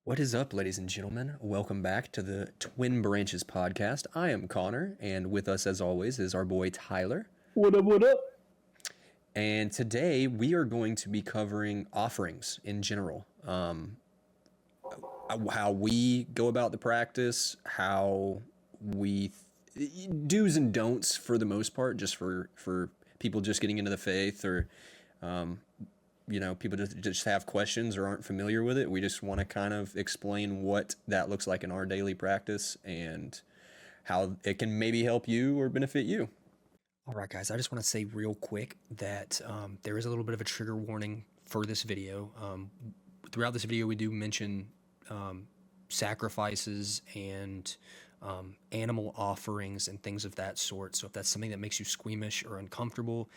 What is up, ladies and gentlemen? Welcome back to the Twin Branches podcast. I am Connor, and with us, as always, is our boy Tyler. What up, what up? And today we are going to be covering offerings in general. How we go about the practice, how we do's and don'ts for the most part, just for people just getting into the faith or people just have questions or aren't familiar with it. We just want to kind of explain what that looks like in our daily practice and how it can maybe help you or benefit you. All right, guys, I just want to say real quick that there is a little bit of a trigger warning for this video. Throughout this video, we do mention sacrifices and animal offerings and things of that sort. So if that's something that makes you squeamish or uncomfortable,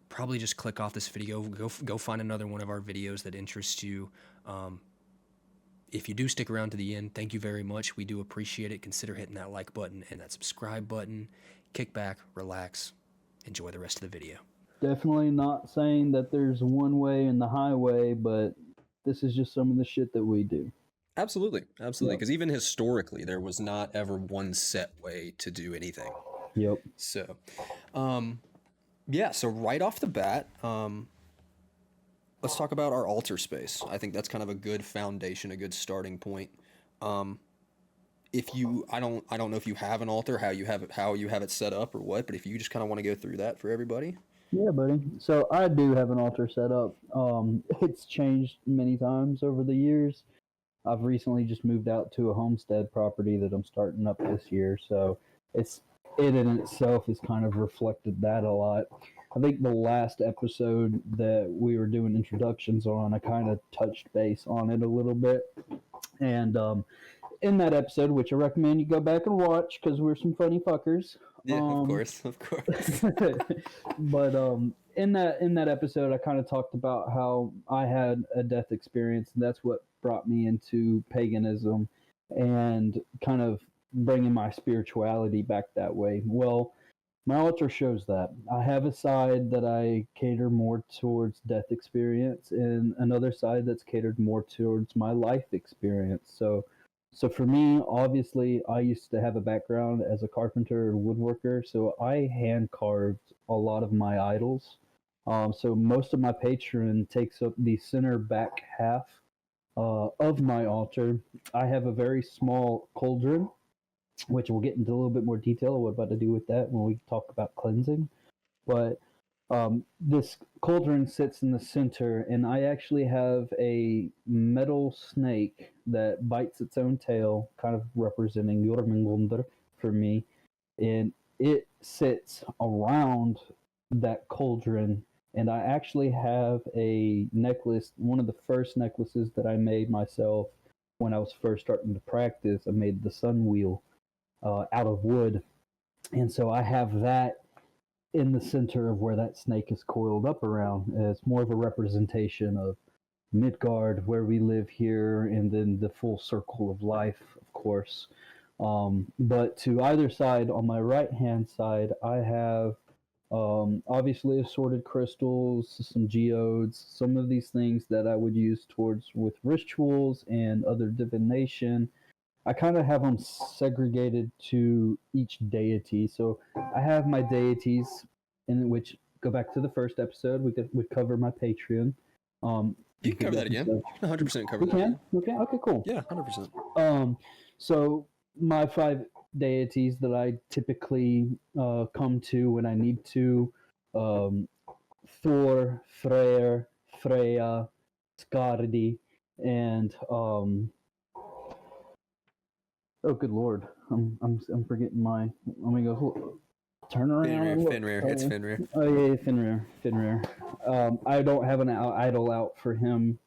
probably just click off this video. Go find another one of our videos that interests you. If you do stick around to the end, thank you very much. We do appreciate it. Consider hitting that like button and that subscribe button. Kick back, relax, enjoy the rest of the video. Definitely not saying that there's one way in the highway, but this is just some of the shit that we do. Absolutely. Because even historically, there was not ever one set way to do anything. Yep. So, so right off the bat, let's talk about our altar space. I think that's kind of a good foundation, a good starting point. If you, I don't know if you have an altar, how you have it set up or what, but if you just kind of want to go through that for everybody. Yeah, buddy. So I do have an altar set up. It's changed many times over the years. I've recently just moved out to a homestead property that I'm starting up this year, so it in itself has kind of reflected that a lot. I think the last episode that we were doing introductions on, I kind of touched base on it a little bit. And in that episode, which I recommend you go back and watch because we're some funny fuckers. Yeah, of course. But in that episode, I kind of talked about how I had a death experience, and that's what brought me into paganism and kind of bringing my spirituality back that way. Well, my altar shows that. I have a side that I cater more towards death experience and another side that's catered more towards my life experience. So for me, obviously, I used to have a background as a carpenter or woodworker, so I hand carved a lot of my idols. So most of my patron takes up the center back half of my altar. I have a very small cauldron, which we'll get into a little bit more detail of what about to do with that when we talk about cleansing. But this cauldron sits in the center, and I actually have a metal snake that bites its own tail, kind of representing Jormungandr for me, and it sits around that cauldron. And I actually have a necklace, one of the first necklaces that I made myself when I was first starting to practice. I made the sun wheel out of wood. And so I have that in the center of where that snake is coiled up around. It's more of a representation of Midgard, where we live here, and then the full circle of life, of course. But to either side, on my right-hand side, I have obviously assorted crystals, some geodes, some of these things that I would use with rituals and other divination. I kind of have them segregated to each deity. So I have my deities, in which go back to the first episode. We cover my Patreon. You can cover that again. You can 100% cover that. Can? Okay, cool. Yeah, 100%. So my 5 deities that I typically come to when I need to: Thor, Freyr, Freya, Skardi, and oh, good lord! I'm forgetting my. Let me go. Turn around. Fenrir. It's Fenrir. Oh yeah, Fenrir. I don't have an idol out for him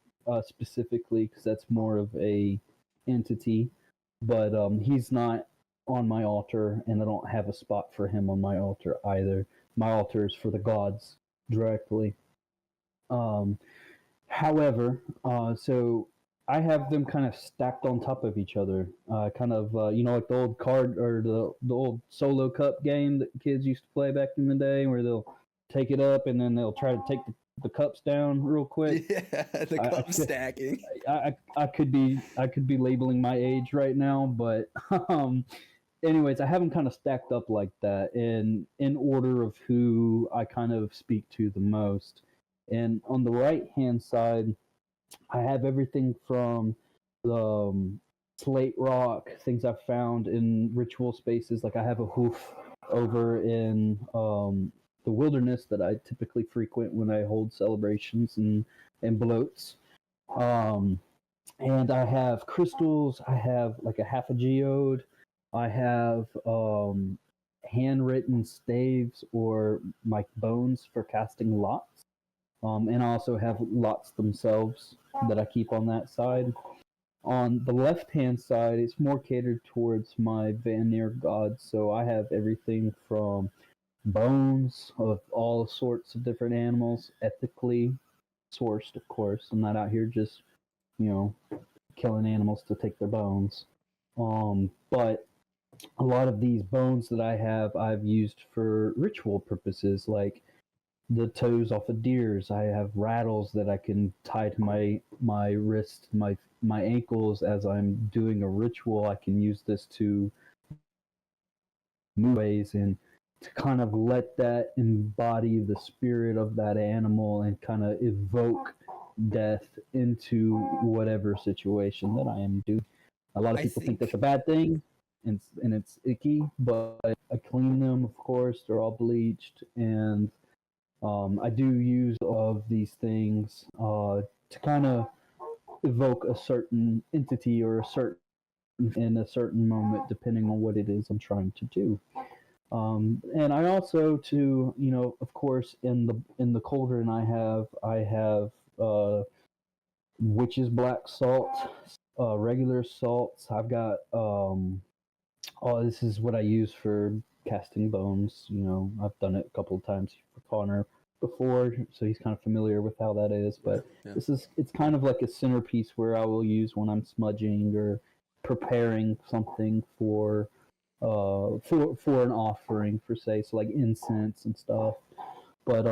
specifically because that's more of a entity, but he's not on my altar, and I don't have a spot for him on my altar either. My altar is for the gods directly. However, so I have them kind of stacked on top of each other, like the old card or the old solo cup game that kids used to play back in the day, where they'll take it up and then they'll try to take the cups down real quick. Yeah, the I cup could- stacking. I could be labeling my age right now, but anyways, I have them kind of stacked up like that in order of who I kind of speak to the most. And on the right hand side, I have everything from the slate rock things I've found in ritual spaces. Like I have a hoof over in the wilderness that I typically frequent when I hold celebrations and bloats. Um, and I have crystals. I have like a half a geode. I have handwritten staves or like bones for casting lots. And I also have lots themselves that I keep on that side. On the left hand side, it's more catered towards my Vanir gods. So I have everything from bones of all sorts of different animals, ethically sourced, of course. I'm not out here just, you know, killing animals to take their bones. But a lot of these bones that I have, I've used for ritual purposes, like the toes off of deers. I have rattles that I can tie to my wrist, my ankles as I'm doing a ritual. I can use this to move ways and to kind of let that embody the spirit of that animal and kind of evoke death into whatever situation that I am doing. A lot of I people think that's a think- bad thing, and it's icky, but I clean them, of course. They're all bleached, and I do use all of these things to kind of evoke a certain entity or a certain in a certain moment, depending on what it is I'm trying to do. And I also, to of course, in the cauldron, I have witch's black salt, regular salts. I've got oh, this is what I use for casting bones. I've done it a couple of times for Connor before, so he's kind of familiar with how that is. But Yeah. it's kind of like a centerpiece where I will use when I'm smudging or preparing something for an offering, for say, so like incense and stuff. But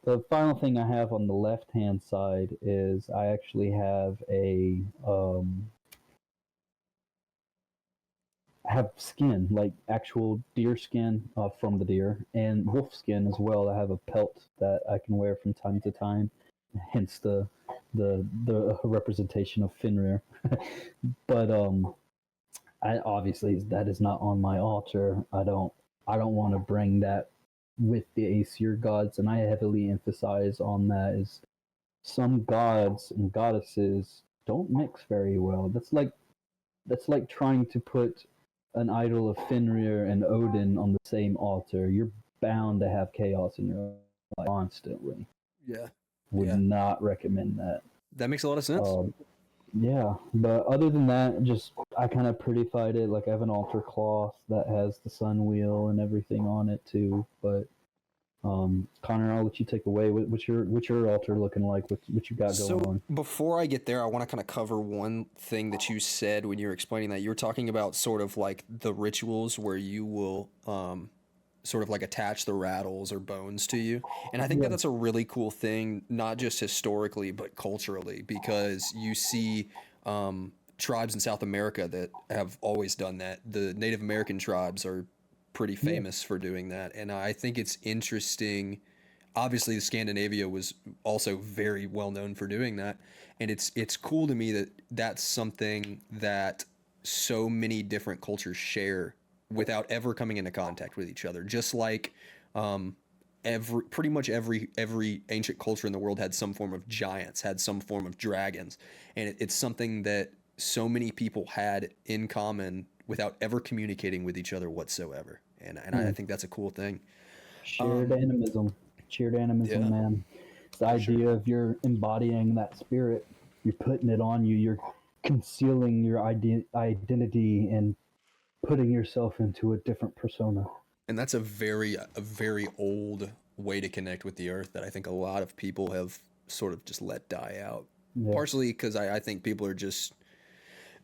the final thing I have on the left hand side is I actually have I have skin, like actual deer skin from the deer, and wolf skin as well. I have a pelt that I can wear from time to time, hence the representation of Fenrir. But I obviously that is not on my altar. I don't want to bring that with the Aesir gods, and I heavily emphasize on that is some gods and goddesses don't mix very well. That's like trying to put an idol of Fenrir and Odin on the same altar. You're bound to have chaos in your life constantly. Yeah, Would Yeah. not recommend that. that makes a lot of sense. Yeah, but other than that, just I kind of prettified it. Like I have an altar cloth that has the sun wheel and everything on it too. But Connor, I'll let you take away. What's your altar looking like? What you got going on? Before I get there, I want to kind of cover one thing that you said when you were explaining that. You were talking about sort of like the rituals where you will sort of like attach the rattles or bones to you. And I think that Yeah. that's a really cool thing, not just historically, but culturally, because you see tribes in South America that have always done that. The Native American tribes are pretty famous for doing that. And I think it's interesting. Obviously, Scandinavia was also very well known for doing that, and it's cool to me that that's something that so many different cultures share without ever coming into contact with each other. Just like pretty much every ancient culture in the world had some form of giants, had some form of dragons, and it's something that so many people had in common without ever communicating with each other whatsoever. And I think that's a cool thing. Shared animism. Shared animism, yeah. man. It's the idea of you're embodying that spirit. You're putting it on you. You're concealing your identity and putting yourself into a different persona. And that's a very old way to connect with the earth that I think a lot of people have sort of just let die out. Yeah. Partially because I think people are just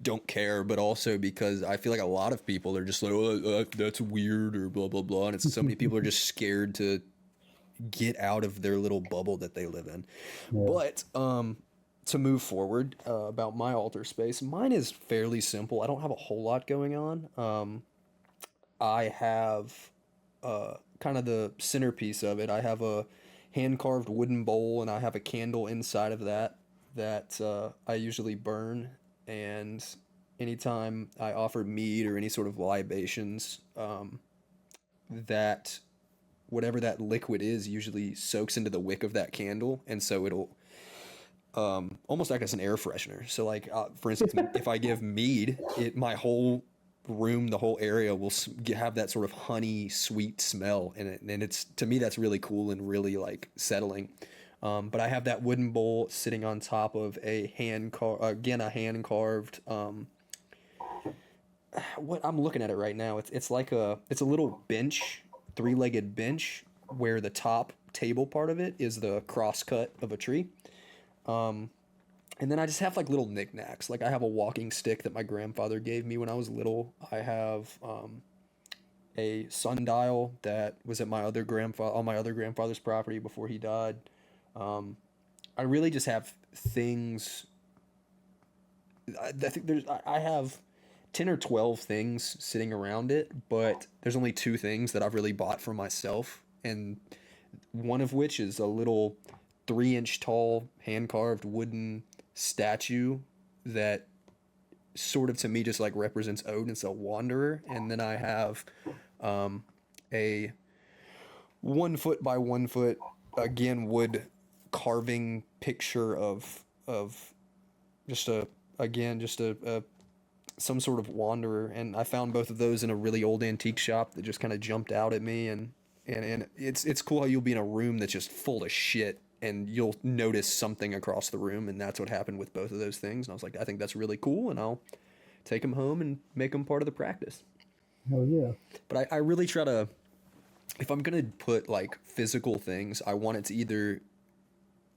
don't care, but also because I feel like a lot of people are just like, oh, that's weird or blah blah blah, and it's so many people are just scared to get out of their little bubble that they live in. Yeah. But to move forward about my altar space, mine is fairly simple. I don't have a whole lot going on. I have kind of the centerpiece of it. I have a hand carved wooden bowl, and I have a candle inside of that I usually burn. And anytime I offer mead or any sort of libations, that whatever that liquid is usually soaks into the wick of that candle, and so it'll almost act as an air freshener. So, like for instance, if I give mead, my whole room, the whole area will have that sort of honey sweet smell in it, and it's, to me, that's really cool and really like settling. But I have that wooden bowl sitting on top of a a hand carved. What I'm looking at it right now, it's like it's a little bench, three-legged bench, where the top table part of it is the cross cut of a tree. And then I just have like little knickknacks. Like I have a walking stick that my grandfather gave me when I was little. I have a sundial that was at on my other grandfather's property before he died. I really just have things. I think I have 10 or 12 things sitting around it, but there's only two things that I've really bought for myself, and one of which is a little 3-inch tall hand carved wooden statue that sort of, to me, just like represents Odin. It's a wanderer. And then I have a 1 foot by 1 foot, again, wood carving picture of just a some sort of wanderer. And I found both of those in a really old antique shop that just kind of jumped out at me. And it's cool how you'll be in a room that's just full of shit, and you'll notice something across the room, and that's what happened with both of those things. And I was like, I think that's really cool, and I'll take them home and make them part of the practice. Hell yeah. But I really try to, if I'm gonna put like physical things, I want it to either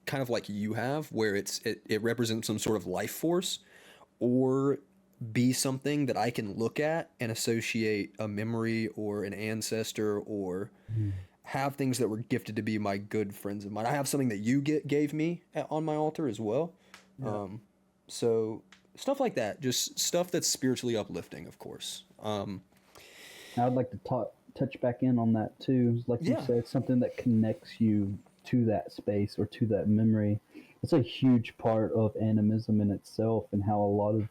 kind of like you have, where it represents some sort of life force, or be something that I can look at and associate a memory or an ancestor, or have things that were gifted to be my good friends of mine. I have something that you gave me on my altar as well. Yeah. So stuff like that, just stuff that's spiritually uplifting, of course. I'd like to touch back in on that too. Like you Yeah. said, something that connects you to that space or to that memory. It's a huge part of animism in itself, and how a lot of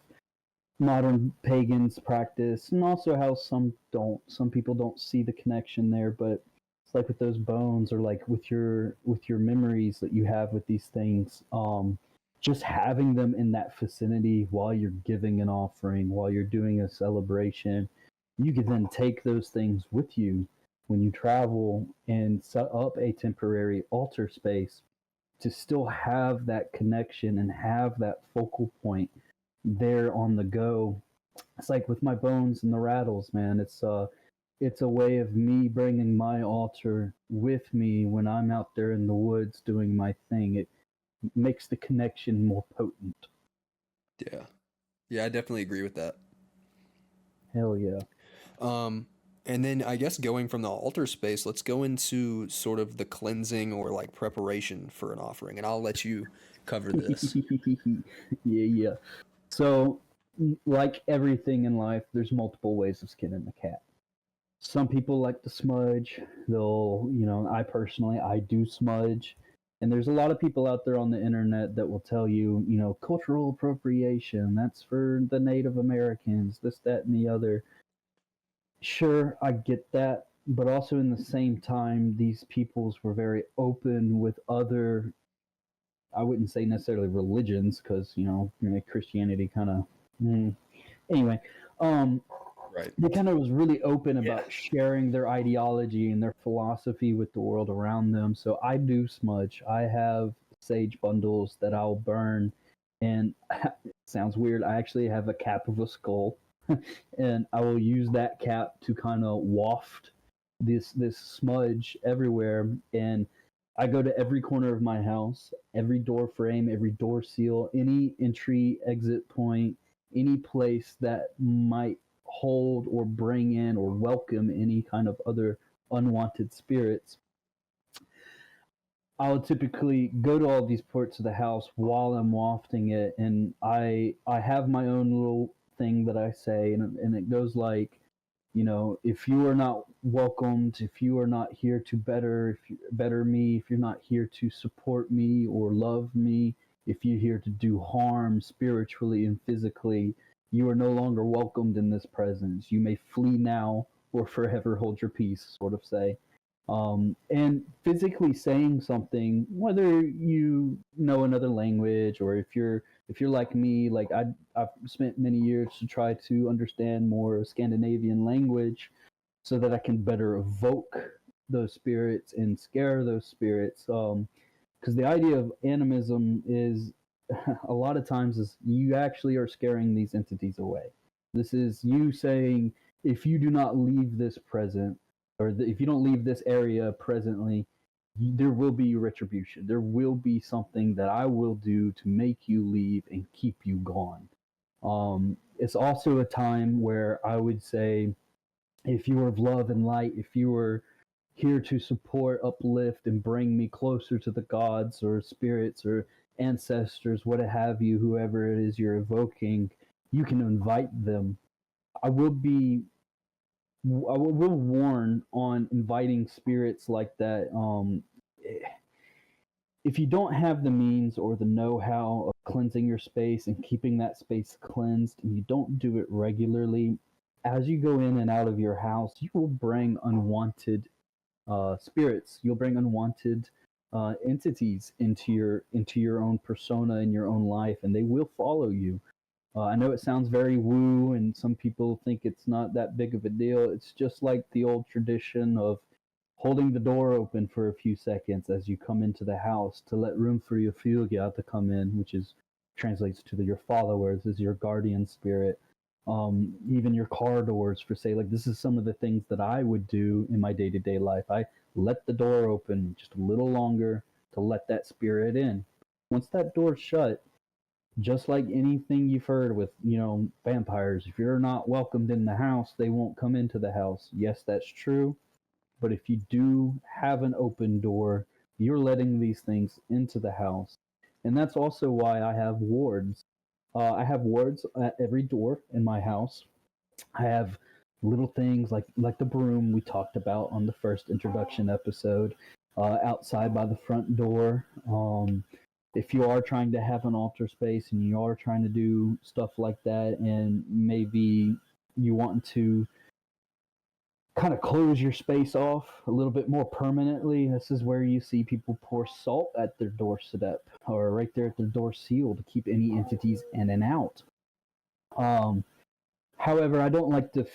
modern pagans practice, and also how some don't. Some people don't see the connection there, but it's like with those bones, or like with your memories that you have with these things. Just having them in that vicinity while you're giving an offering, while you're doing a celebration, you can then take those things with you when you travel and set up a temporary altar space to still have that connection and have that focal point there on the go. It's like with my bones and the rattles, man. It's a way of me bringing my altar with me when I'm out there in the woods doing my thing. It makes the connection more potent. Yeah, I definitely agree with that. Hell yeah. And then I guess going from the altar space, let's go into sort of the cleansing or like preparation for an offering, and I'll let you cover this. Yeah. So, like everything in life, there's multiple ways of skinning the cat. Some people like to smudge. I personally, I do smudge. And there's a lot of people out there on the internet that will tell you, cultural appropriation, that's for the Native Americans, this, that, and the other. Sure, I get that. But also in the same time, these peoples were very open with other, I wouldn't say necessarily religions, because, Christianity kind of, anyway. Right. They kind of was really open about Yeah. sharing their ideology and their philosophy with the world around them. So I do smudge. I have sage bundles that I'll burn, and it sounds weird. I actually have a cap of a skull, and I will use that cap to kind of waft this smudge everywhere. And I go to every corner of my house, every door frame, every door seal, any entry, exit point, any place that might hold or bring in or welcome any kind of other unwanted spirits. I'll typically go to all these parts of the house while I'm wafting it, and I have my own little thing that I say, and it goes like, if you are not welcomed, if you are not here to better me, if you're not here to support me or love me, if you're here to do harm spiritually and physically, you are no longer welcomed in this presence. You may flee now or forever hold your peace, sort of say. And physically saying something, whether you know another language or if you're like me, like I've spent many years to try to understand more Scandinavian language so that I can better evoke those spirits and scare those spirits. Because the idea of animism is a lot of times is you actually are scaring these entities away. This is you saying, if you do not leave this present, if you don't leave this area presently, there will be retribution. There will be something that I will do to make you leave and keep you gone. It's also a time where I would say, if you are of love and light, if you are here to support, uplift, and bring me closer to the gods or spirits or ancestors, what have you, whoever it is you're evoking, you can invite them. I will be will warn on inviting spirits like that. If you don't have the means or the know-how of cleansing your space and keeping that space cleansed, and you don't do it regularly, as you go in and out of your house, you will bring unwanted spirits. You'll bring unwanted entities into your own persona in your own life, and they will follow you. I know it sounds very woo, and some people think it's not that big of a deal. It's just like the old tradition of holding the door open for a few seconds as you come into the house to let room for your Fugia to come in, which is translates to your followers, is your guardian spirit. Even your car doors, for say, like, this is some of the things that I would do in my day to day life. I let the door open just a little longer to let that spirit in. Once that door's shut, just like anything you've heard with, vampires, if you're not welcomed in the house, they won't come into the house. Yes, that's true. But if you do have an open door, you're letting these things into the house. And that's also why I have wards. I have wards at every door in my house. I have little things like the broom we talked about on the first introduction episode, outside by the front door. If you are trying to have an altar space and you are trying to do stuff like that, and maybe you want to kind of close your space off a little bit more permanently, this is where you see people pour salt at their doorstep or right there at their door seal to keep any entities in and out. Um, However, I don't like the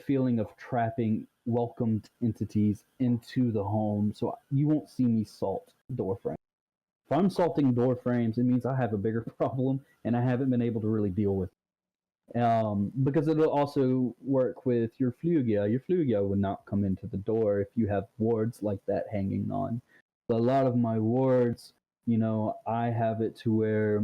feeling of trapping welcomed entities into the home. So you won't see me salt door frames. If I'm salting door frames, it means I have a bigger problem and I haven't been able to really deal with it. Because it'll also work with your Flugia. Your Flugia would not come into the door if you have wards like that hanging on. But a lot of my wards, I have it to where,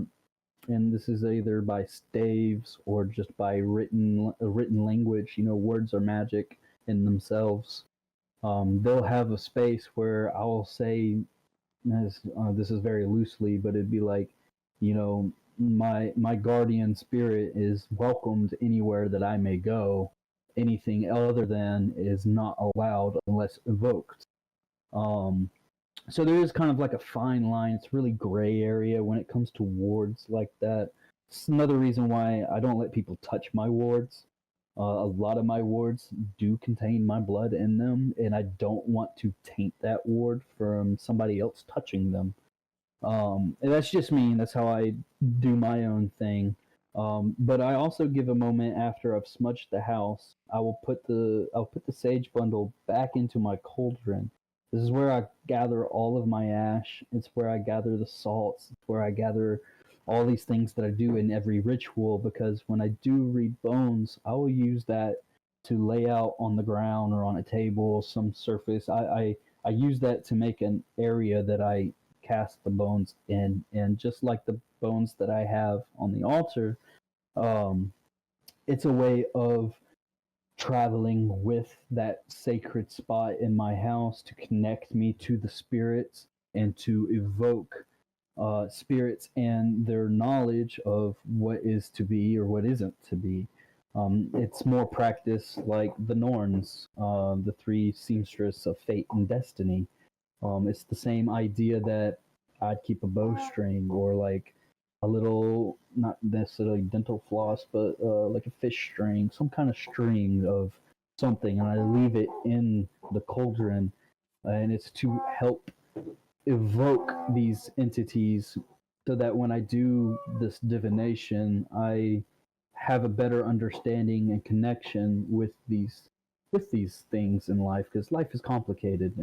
and this is either by staves or just by written language. Words are magic in themselves. They'll have a space where I will say, this is very loosely, but it'd be like, my guardian spirit is welcomed anywhere that I may go. Anything other than is not allowed unless evoked. Um, so there is kind of like a fine line. It's really gray area when it comes to wards like that. It's another reason why I don't let people touch my wards. A lot of my wards do contain my blood in them, and I don't want to taint that ward from somebody else touching them. And that's just me. That's how I do my own thing. But I also give a moment after I've smudged the house. I'll put the sage bundle back into my cauldron. This is where I gather all of my ash. It's where I gather the salts. It's where I gather all these things that I do in every ritual. Because when I do read bones, I will use that to lay out on the ground or on a table, some surface. I use that to make an area that I cast the bones in. And just like the bones that I have on the altar, um, it's a way of traveling with that sacred spot in my house to connect me to the spirits and to evoke spirits and their knowledge of what is to be or what isn't to be. It's more practice like the Norns, the three seamstress of fate and destiny. It's the same idea that I'd keep a bowstring or like a little, not necessarily dental floss, but like a fish string, some kind of string of something, and I leave it in the cauldron, and it's to help evoke these entities so that when I do this divination, I have a better understanding and connection with these things in life, because life is complicated,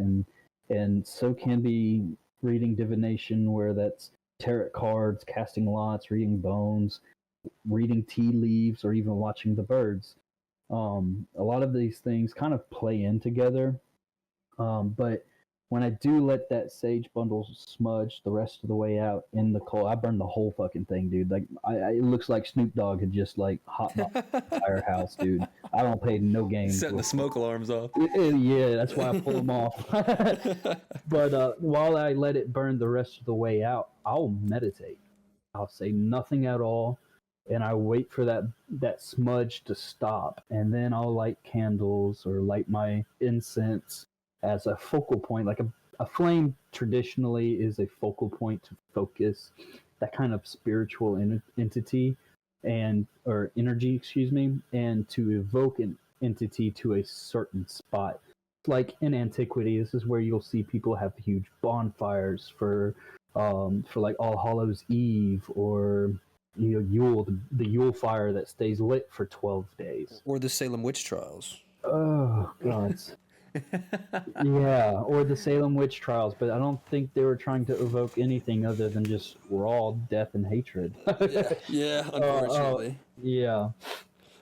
and so can be reading divination, where that's tarot cards, casting lots, reading bones, reading tea leaves, or even watching the birds. A lot of these things kind of play in together, but when I do let that sage bundle smudge the rest of the way out in the coal, I burn the whole fucking thing, dude. Like, it looks like Snoop Dogg had just like hot the firehouse, dude. I don't play no games. Setting the smoke alarms off. Yeah, that's why I pull them off. But while I let it burn the rest of the way out, I'll meditate. I'll say nothing at all, and I wait for that smudge to stop, and then I'll light candles or light my incense as a focal point. Like a flame traditionally is a focal point to focus that kind of spiritual entity and or energy, excuse me, and to evoke an entity to a certain spot. Like in antiquity, this is where you'll see people have huge bonfires for like All Hallows Eve, or Yule, the Yule fire that stays lit for 12 days. Or the Salem witch trials. Oh god. Yeah, or the Salem witch trials, but I don't think they were trying to evoke anything other than just raw death and hatred. Yeah, unfortunately. Yeah.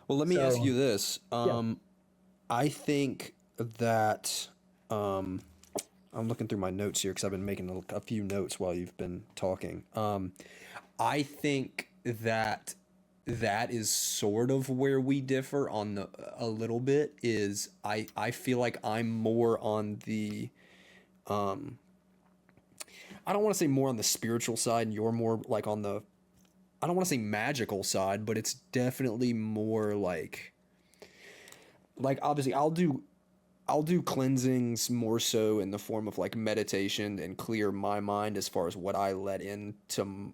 Well, let me ask So- you this. I think that I'm looking through my notes here because I've been making a few notes while you've been talking. I think that is sort of where we differ on a little bit. Is I feel like I'm more on the I don't want to say more on the spiritual side, and you're more like on the, I don't want to say magical side, but it's definitely more like obviously I'll do cleansings more so in the form of like meditation and clear my mind as far as what I let into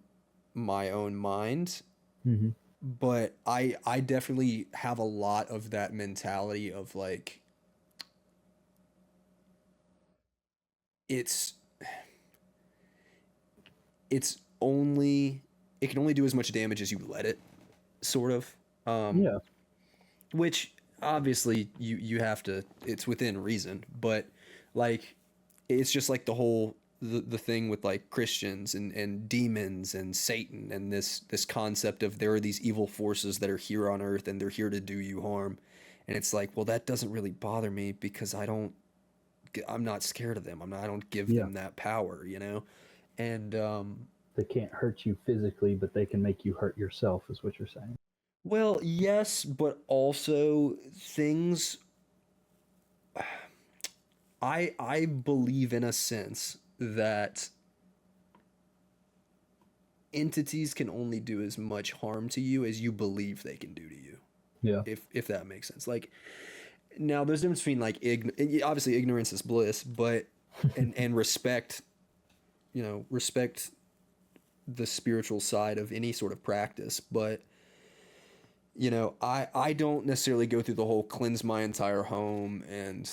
my own mind. Mhm. But I definitely have a lot of that mentality of like it's only, it can only do as much damage as you let it, sort of. Yeah. Which obviously you have to, it's within reason, but like it's just like the whole the thing with like Christians and demons and Satan and this concept of there are these evil forces that are here on earth and they're here to do you harm. And it's like, well, that doesn't really bother me because I'm not scared of them. I don't give them that power, you know? And They can't hurt you physically, but they can make you hurt yourself, is what you're saying. well, yes, but also things I believe in a sense that entities can only do as much harm to you as you believe they can do to you. Yeah. If that makes sense. Like, now there's a difference between like obviously ignorance is bliss, but and respect, respect the spiritual side of any sort of practice, but I don't necessarily go through the whole cleanse my entire home, and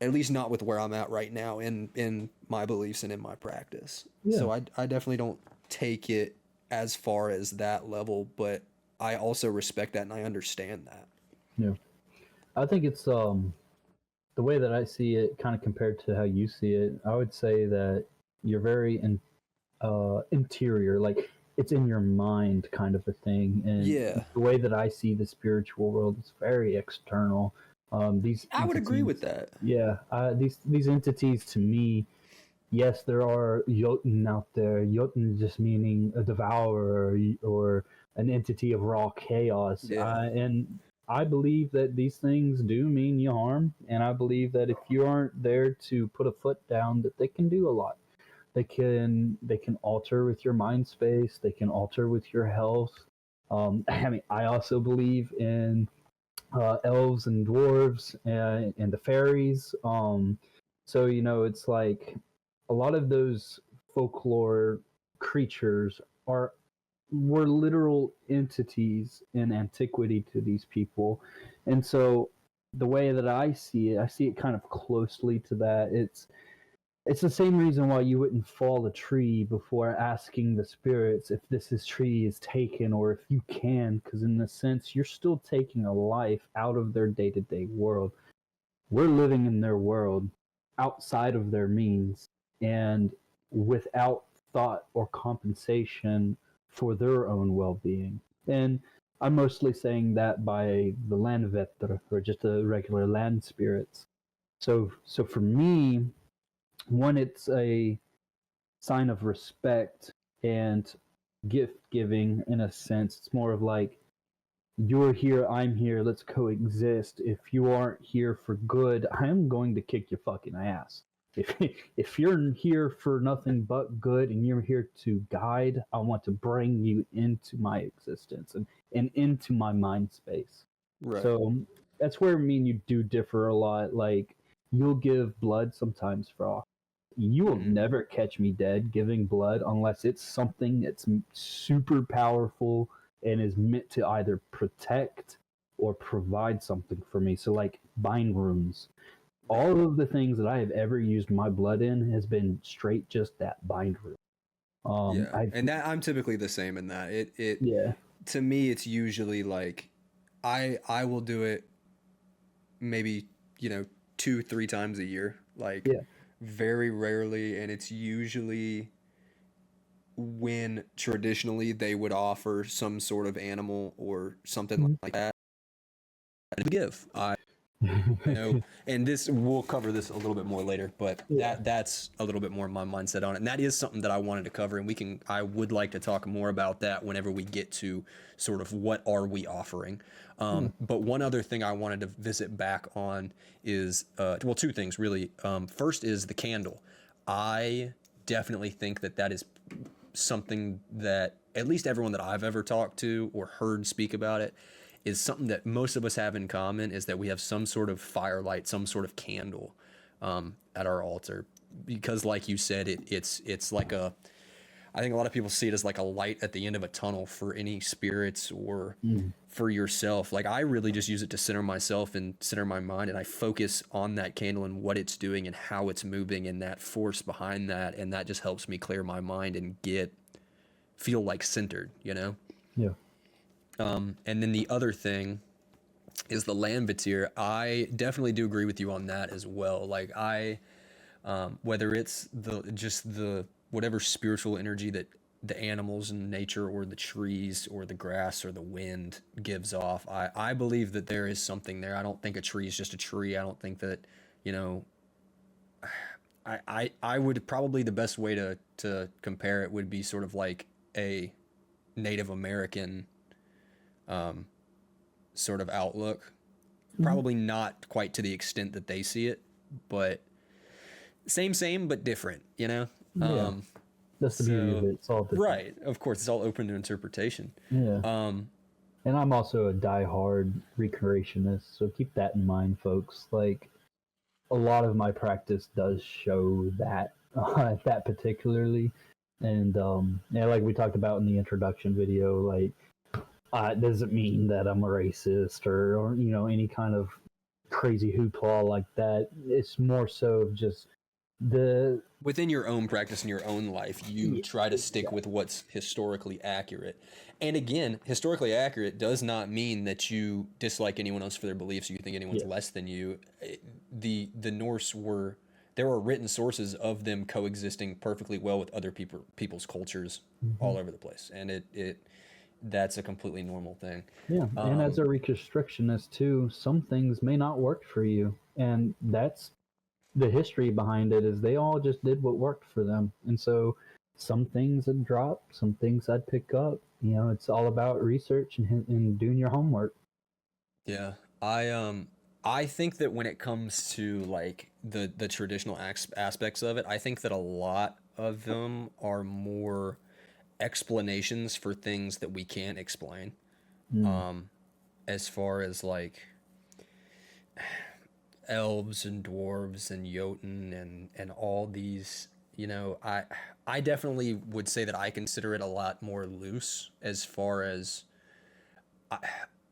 at least not with where I'm at right now in my beliefs and in my practice. Yeah. So I definitely don't take it as far as that level, but I also respect that and I understand that. Yeah. I think it's the way that I see it, kind of compared to how you see it. I would say that you're very interior, like it's in your mind, kind of a thing. And Yeah. the way that I see the spiritual world is very external. These I would agree with entities- that. Yeah, these entities to me, yes, there are Jotun out there. Jotun just meaning a devourer or an entity of raw chaos. Yeah. And I believe that these things do mean you harm, and I believe that if you aren't there to put a foot down, that they can do a lot. They can alter with your mind space. They can alter with your health. I mean, I also believe in elves and dwarves and the fairies. So it's like a lot of those folklore creatures are were literal entities in antiquity to these people, and so the way that I see it kind of closely to that. It's the same reason why you wouldn't fall a tree before asking the spirits if tree is taken or if you can, because in a sense you're still taking a life out of their day-to-day world. We're living in their world outside of their means and without thought or compensation for their own well-being. And I'm mostly saying that by the landvetter, or just the regular land spirits. So for me, one, it's a sign of respect and gift giving in a sense. It's more of like, you're here, I'm here, let's coexist. If you aren't here for good, I'm going to kick your fucking ass. If you're here for nothing but good and you're here to guide, I want to bring you into my existence and into my mind space. Right. So that's where me and you do differ a lot. Like, you'll give blood sometimes, Frost. You will never catch me dead giving blood unless it's something that's super powerful and is meant to either protect or provide something for me. So, like, bind runes. All of the things that I have ever used my blood in has been straight just that bind rune. Yeah, and that I'm typically the same in that. Yeah. To me, it's usually like I will do it maybe 2-3 times a year, like Yeah. very rarely, and it's usually when traditionally they would offer some sort of animal or something like that to give. And this, we'll cover this a little bit more later, but that's a little bit more my mindset on it, and that is something that I wanted to cover, and I would like to talk more about that whenever we get to sort of what are we offering. But one other thing I wanted to visit back on is two things really. First is the candle. I definitely think that is something that at least everyone that I've ever talked to or heard speak about it is something that most of us have in common, is that we have some sort of firelight, some sort of candle at our altar. Because like you said, it's like I think a lot of people see it as like a light at the end of a tunnel for any spirits or for yourself. Like, I really just use it to center myself and center my mind, and I focus on that candle and what it's doing and how it's moving and that force behind that, and that just helps me clear my mind and feel like centered, Yeah. And then the other thing is the Landvetter. I definitely do agree with you on that as well. Like, whether it's the whatever spiritual energy that the animals in nature or the trees or the grass or the wind gives off, I believe that there is something there. I don't think a tree is just a tree. I don't think that, I would probably, the best way to compare it would be sort of like a Native American sort of outlook. Probably not quite to the extent that they see it, but same, but different, Yeah. That's the beauty of it. It's all different. Right. Of course, it's all open to interpretation. Yeah. And I'm also a diehard recreationist, so keep that in mind, folks. Like, a lot of my practice does show that, that particularly. And like we talked about in the introduction video, like, it doesn't mean that I'm a racist or any kind of crazy hoopla like that. It's more so just within your own practice in your own life, you try to stick with what's historically accurate. And again, historically accurate does not mean that you dislike anyone else for their beliefs or you think anyone's less than you. The Norse there were written sources of them coexisting perfectly well with other people's cultures all over the place, and that's a completely normal thing. Yeah, and as a reconstructionist too, some things may not work for you, and that's the history behind it. Is they all just did what worked for them, and so some things I'd drop, some things I'd pick up. It's all about research and doing your homework. Yeah. I think that when it comes to like the traditional aspects of it, I think that a lot of them are more explanations for things that we can't explain. Mm, Um, as far as like elves and dwarves and Jotun and all these, I definitely would say that I consider it a lot more loose as far as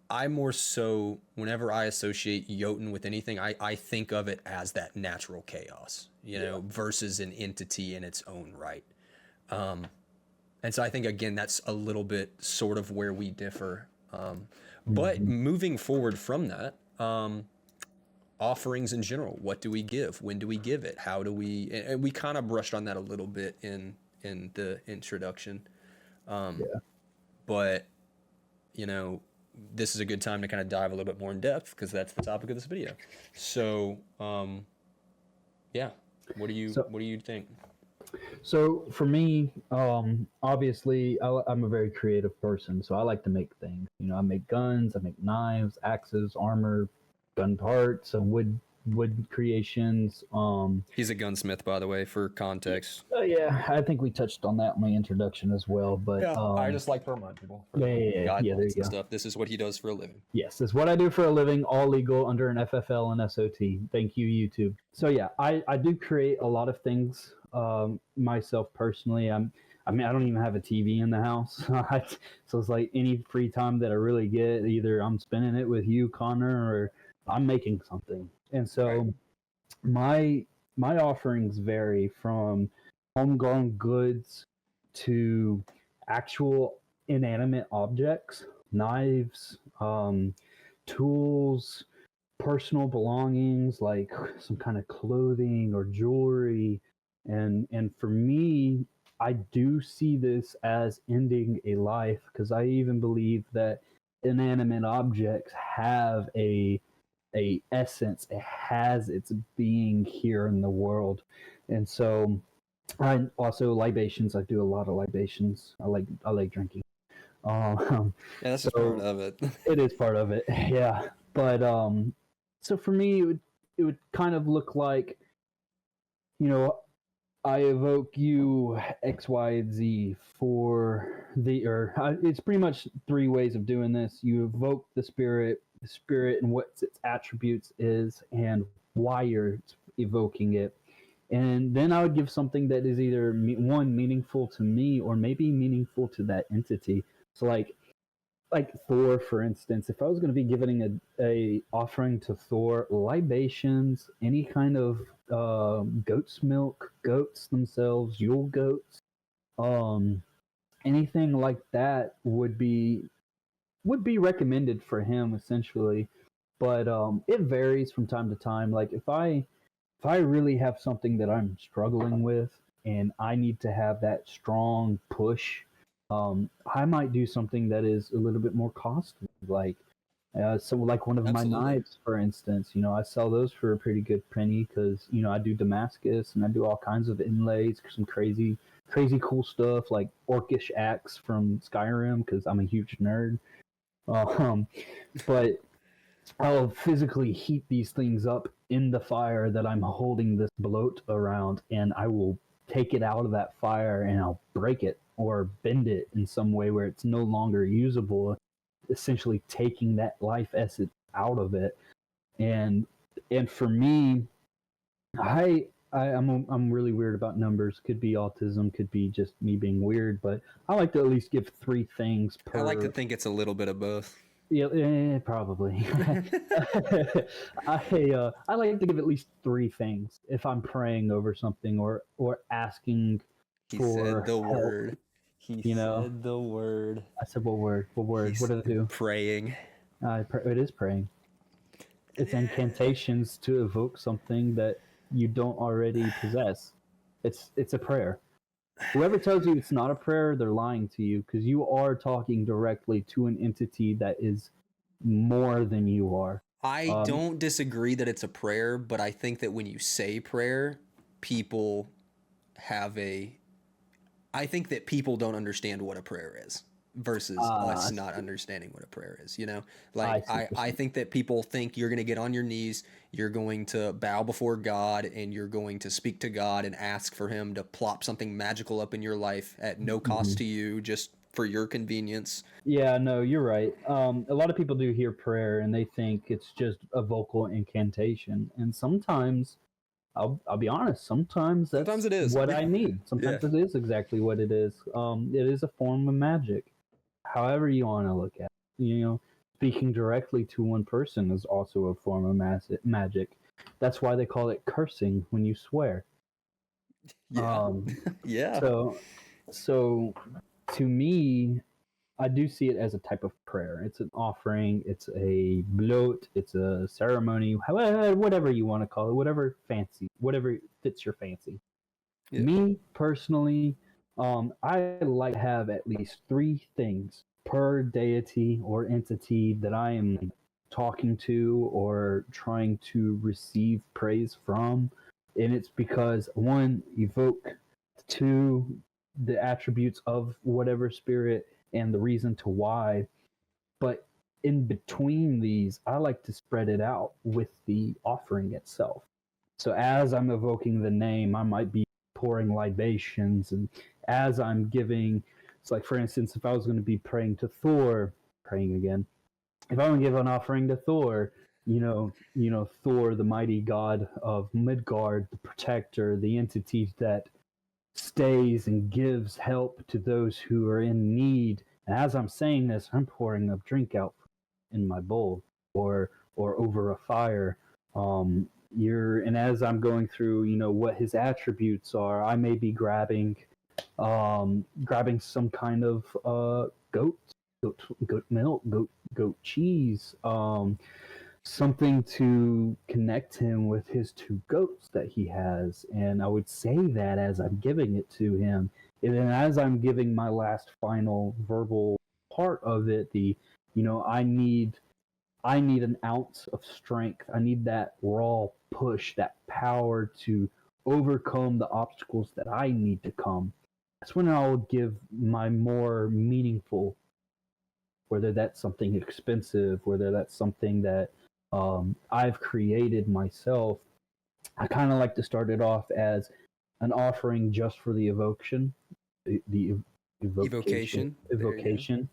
I more so whenever I associate Jotun with anything, I think of it as that natural chaos, yeah. versus an entity in its own right. And so I think again that's a little bit sort of where we differ. But Mhm. moving forward from that, offerings in general, what do we give? When do we give it? How do we? And we kind of brushed on that a little bit in the introduction, Yeah. but you know, this is a good time to kind of dive a little bit more in depth because that's the topic of this video. So, yeah, So what do you think? So for me, obviously, I'm a very creative person, so I like to make things. You know, I make guns, I make knives, axes, armor, gun parts, wood creations. He's a gunsmith, by the way, for context. Yeah, I think we touched on that in my introduction as well. But Yeah, I just like to remind people for yeah, the yeah, yeah, yeah. There guidelines you and go. stuff. This is what he does for a living. Yes, it's what I do for a living, all legal under an FFL and SOT. Thank you, YouTube. So yeah, I do create a lot of things myself personally. I mean, I don't even have a TV in the house, so it's like any free time that I really get, either I'm spending it with you, Connor, or I'm making something. And Right. so my my offerings vary from homegrown goods to actual inanimate objects, knives, tools, personal belongings like some kind of clothing or jewelry. And for me, I do see this as ending a life because I even believe that inanimate objects have a essence. It has its being here in the world. And so I also libations. I do a lot of libations. I like drinking. Yeah, that's just part So of it. it is part of it. Yeah. But so for me it would kind of look like, you know, I evoke you X, Y, and Z for it's pretty much three ways of doing this. You evoke the spirit and what its attributes is and why you're evoking it. And then I would give something that is either one meaningful to me or maybe meaningful to that entity. So like Thor, for instance, if I was going to be giving a offering to Thor, libations, any kind of goat's milk, goats themselves, Yule goats, um, anything like that would be recommended for him essentially. But it varies from time to time. Like if I really have something that I'm struggling with and I need to have that strong push, I might do something that is a little bit more costly. So like one of my Absolutely. knives, for instance, I sell those for a pretty good penny because I do Damascus and I do all kinds of inlays, some crazy, crazy cool stuff like Orcish axe from Skyrim because I'm a huge nerd. Um, but I'll physically heat these things up in the fire that I'm holding this bloat around, and I will take it out of that fire and I'll break it or bend it in some way where it's no longer usable, essentially taking that life essence out of it. And and for me, I'm really weird about numbers. Could be autism, could be just me being weird, but I like to at least give three things I like to per. think it's a little bit of both. Yeah, probably. I like to give at least three things if I'm praying over something or asking He said for the help. word. He You know, said the word. I said, what word? What word? He's What did I do? praying. It is praying. It's incantations to evoke something that you don't already possess. It's a prayer. Whoever tells you it's not a prayer, they're lying to you because you are talking directly to an entity that is more than you are. I Um, don't disagree that it's a prayer, but I think that when you say prayer, people have a I think that people don't understand what a prayer is versus us not understanding what a prayer is, you know? I Like see what you're I saying. think that people think you're going to get on your knees, you're going to bow before God, and you're going to speak to God and ask for him to plop something magical up in your life at no cost Mhm. to you, just for your convenience. Yeah, no, you're right. A lot of people do hear prayer and they think it's just a vocal incantation, and sometimes I'll be honest. Sometimes Sometimes that's it is. what I need. Yeah. Sometimes it is exactly what it is. It is a form of magic. However you want to look at it. Speaking directly to one person is also a form of magic. That's why they call it cursing when you swear. Yeah. Um, Yeah. so, so to me, I do see it as a type of prayer. It's an offering. It's a bloat. It's a ceremony. However, whatever you want to call it, whatever fits your fancy. Yeah. Me personally, I like to have at least three things per deity or entity that I am talking to or trying to receive praise from. And it's because one, evoke, two, the attributes of whatever spirit and the reason to why. But in between these, I like to spread it out with the offering itself. So as I'm evoking the name, I might be pouring libations, and as I'm giving, it's like for instance, if I was going to be praying to Thor, praying again, if I want to give an offering to Thor, Thor, the mighty god of Midgard, the protector, the entity that stays and gives help to those who are in need. And as I'm saying this, I'm pouring a drink out in my bowl or over a fire. And as I'm going through, what his attributes are, I may be grabbing some kind of goat, goat milk, goat cheese, something to connect him with his two goats that he has. And I would say that as I'm giving it to him. And then as I'm giving my last final verbal part of it, I need an ounce of strength. I need that raw push, that power to overcome the obstacles that I need to come. That's when I'll give my more meaningful, whether that's something expensive, whether that's something that I've created myself. I kind of like to start it off as an offering just for the the Evocation. There you go. evocation,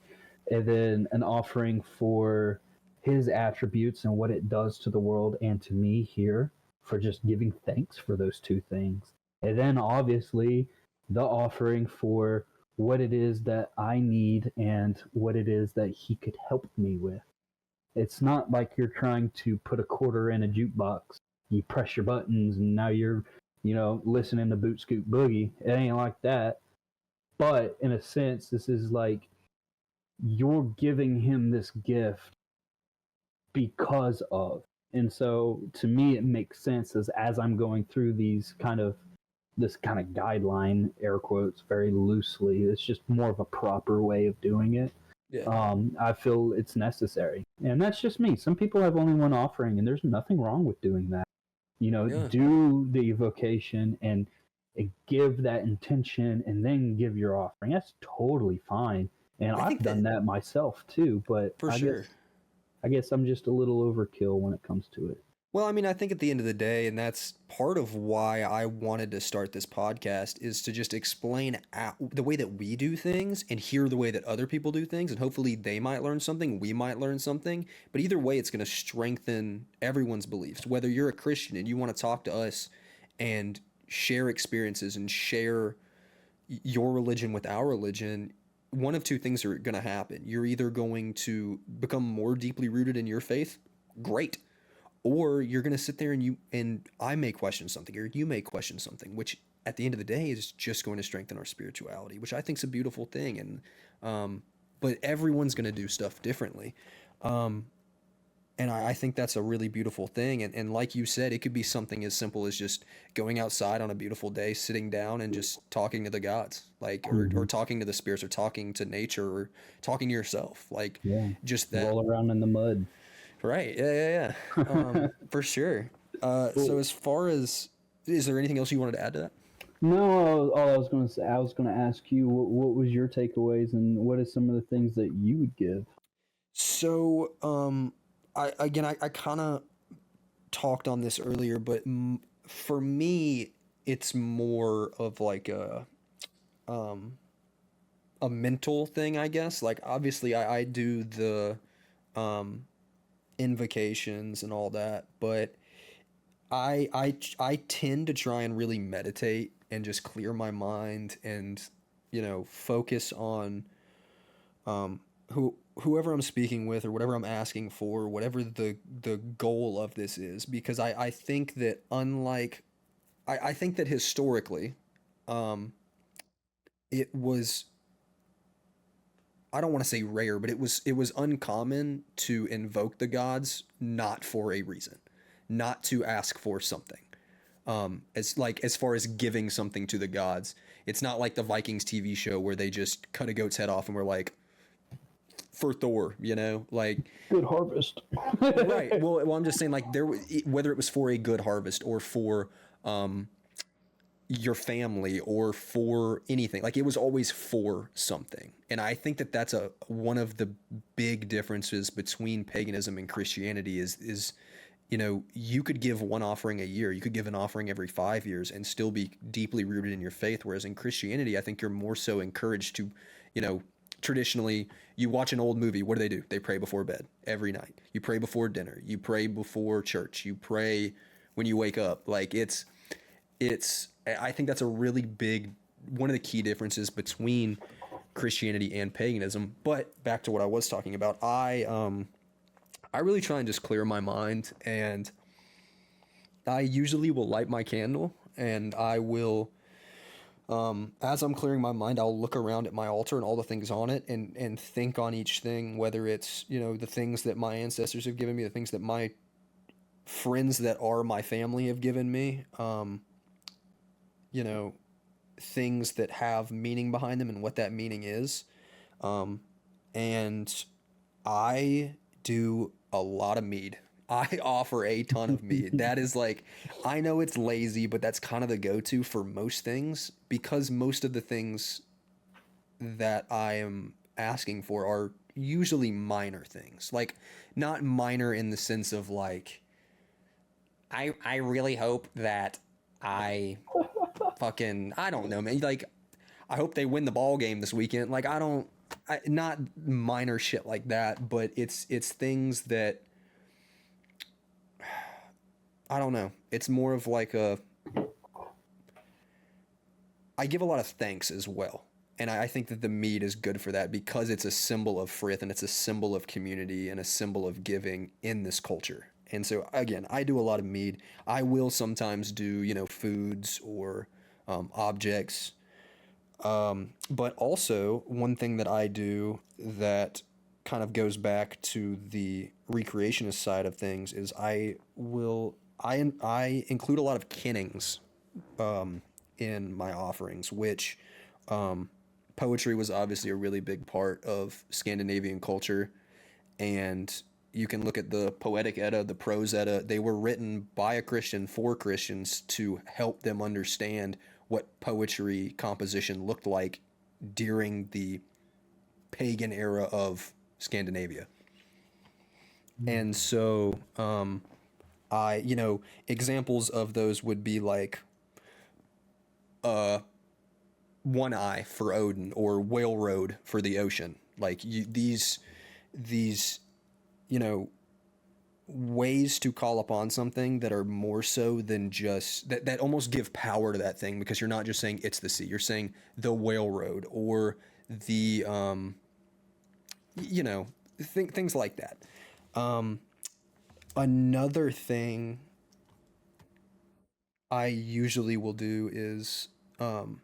and then an offering for his attributes and what it does to the world and to me here for just giving thanks for those two things. And then obviously the offering for what it is that I need and what it is that he could help me with. It's not like you're trying to put a quarter in a jukebox. You press your buttons and now you're, listening to Boot Scoot Boogie. It ain't like that. But in a sense, this is like you're giving him this gift because of. And so to me, it makes sense as I'm going through this kind of guideline, air quotes, very loosely. It's just more of a proper way of doing it. Yeah. I feel it's necessary. And that's just me. Some people have only one offering, and there's nothing wrong with doing that. Yeah. Do the evocation and give that intention and then give your offering. That's totally fine. And I I've think done that myself too, but for sure. I guess I'm just a little overkill when it comes to it. Well, I mean, I think at the end of the day, and that's part of why I wanted to start this podcast, is to just explain the way that we do things and hear the way that other people do things. And hopefully they might learn something, we might learn something. But either way, it's going to strengthen everyone's beliefs. Whether you're a Christian and you want to talk to us and share experiences and share your religion with our religion, one of two things are going to happen. You're either going to become more deeply rooted in your faith, great, or you're going to sit there and I may question something or you may question something, which at the end of the day is just going to strengthen our spirituality, which I think is a beautiful thing. And but everyone's going to do stuff differently. And I think that's a really beautiful thing. And like you said, it could be something as simple as just going outside on a beautiful day, sitting down and just talking to the gods, like, or talking to the spirits, or talking to nature, or talking to yourself. Like, Yeah. just that. Roll around in the mud. Right. Yeah. For sure. So as far as, is there anything else you wanted to add to that? No, all I was going to say, I was going to ask you, what was your takeaways, and what are some of the things that you would give? So, I kind of talked on this earlier, but for me, it's more of like um, a mental thing, I guess. Like, obviously, I do the um, invocations and all that, but I tend to try and really meditate and just clear my mind and, focus on whoever I'm speaking with or whatever I'm asking for, whatever the goal of this is, because I think that I think that historically, um, it was, I don't want to say rare, but it was uncommon to invoke the gods not for a reason, not to ask for something. As far as giving something to the gods, it's not like the Vikings TV show where they just cut a goat's head off and we're like, for Thor, like, Good harvest. right. Well, I'm just saying, like, whether it was for a good harvest or for um your family or for anything, like, it was always for something. And I think that that's a one of the big differences between paganism and Christianity is you could give one offering a year, you could give an offering every 5 years and still be deeply rooted in your faith. Whereas in Christianity, I think you're more so encouraged to, you know, traditionally, you watch an old movie, what do? They pray before bed every night. You pray before dinner. You pray before church. You pray when you wake up. Like, I think that's a really big, one of the key differences between Christianity and paganism. But back to what I was talking about, I really try and just clear my mind, and I usually will light my candle, and I will, as I'm clearing my mind, I'll look around at my altar and all the things on it, and think on each thing, whether it's, the things that my ancestors have given me, the things that my friends that are my family have given me, you know, things that have meaning behind them and what that meaning is. And I do a lot of mead. I offer a ton of mead. That is like, I know it's lazy, but that's kind of the go to for most things, because most of the things that I am asking for are usually minor things. Like, not minor in the sense of like, I really hope that I I don't know, man. Like, I hope they win the ball game this weekend. Like, not minor shit like that, but it's things that I don't know. It's more of like I give a lot of thanks as well. And I think that the mead is good for that, because it's a symbol of frith and it's a symbol of community and a symbol of giving in this culture. And so, again, I do a lot of mead. I will sometimes do, foods or objects. But also, one thing that I do that kind of goes back to the recreationist side of things is I include a lot of kennings in my offerings, which poetry was obviously a really big part of Scandinavian culture. And you can look at the Poetic Edda, the Prose Edda. They were written by a Christian for Christians to help them understand what poetry composition looked like during the pagan era of Scandinavia. And so, examples of those would be like One Eye for Odin, or Whale Road for the ocean. Like, these, you know, ways to call upon something that are more so than just that almost give power to that thing, because you're not just saying it's the sea, you're saying the Whale Road, or the things like that. Another thing I usually will do is sometimes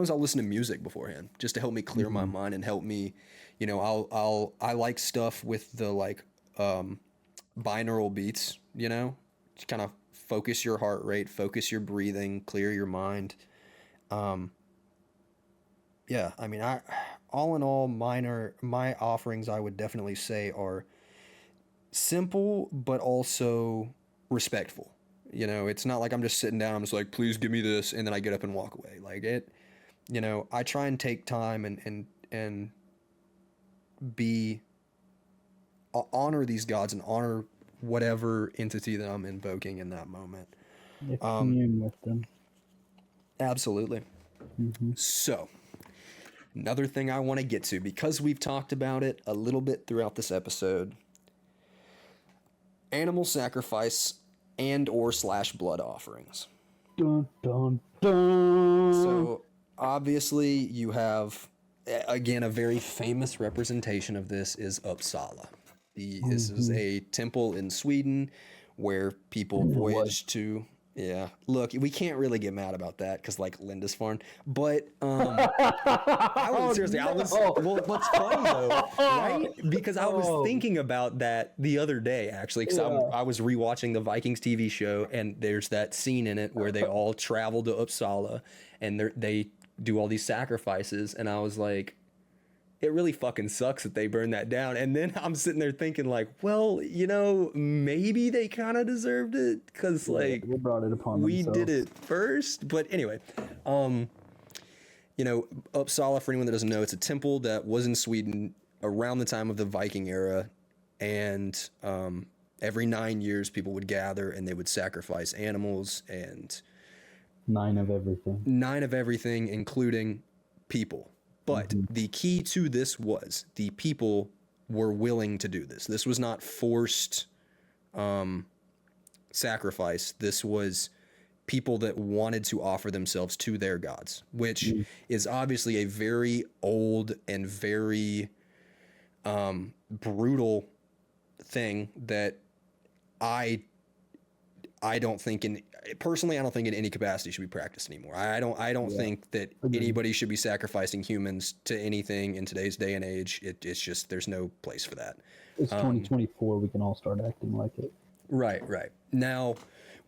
I'll listen to music beforehand just to help me clear my mind and help me, I like stuff with the like binaural beats, to kind of focus your heart rate, focus your breathing, clear your mind. Yeah, I mean, all in all, my offerings, I would definitely say, are simple but also respectful. You know, it's not like I'm just sitting down, I'm just like, please give me this, and then I get up and walk away. Like it, you know, I try and take time and be honor these gods and honor whatever entity that I'm invoking in that moment. Yeah, commune with them. Absolutely. So, another thing I want to get to, because we've talked about it a little bit throughout this episode, animal sacrifice and or / blood offerings. Dun, dun, dun. So, obviously, you have, again, a very famous representation of this is Uppsala. This is a temple in Sweden where people voyage to. Yeah, look, we can't really get mad about that because like Lindisfarne, but I was seriously, I was. Well, what's funny though, right? Because I was thinking about that the other day actually, because I was rewatching the Vikings TV show, and there's that scene in it where they all travel to Uppsala, and they do all these sacrifices, and I was like, it really fucking sucks that they burned that down. And then I'm sitting there thinking like, well, you know, maybe they kind of deserved it because like they brought it upon we themselves. did it first. But anyway, you know, Uppsala, for anyone that doesn't know, it's a temple that was in Sweden around the time of the Viking era. And every 9 years people would gather and they would sacrifice animals and 9 of everything, including people. But the key to this was the people were willing to do this. This was not forced sacrifice. This was people that wanted to offer themselves to their gods, which is obviously a very old and very brutal thing that I don't think personally, I don't think in any capacity should be practiced anymore. I don't think that anybody should be sacrificing humans to anything in today's day and age. It's just, there's no place for that. It's 2024. We can all start acting like it. Right. Now,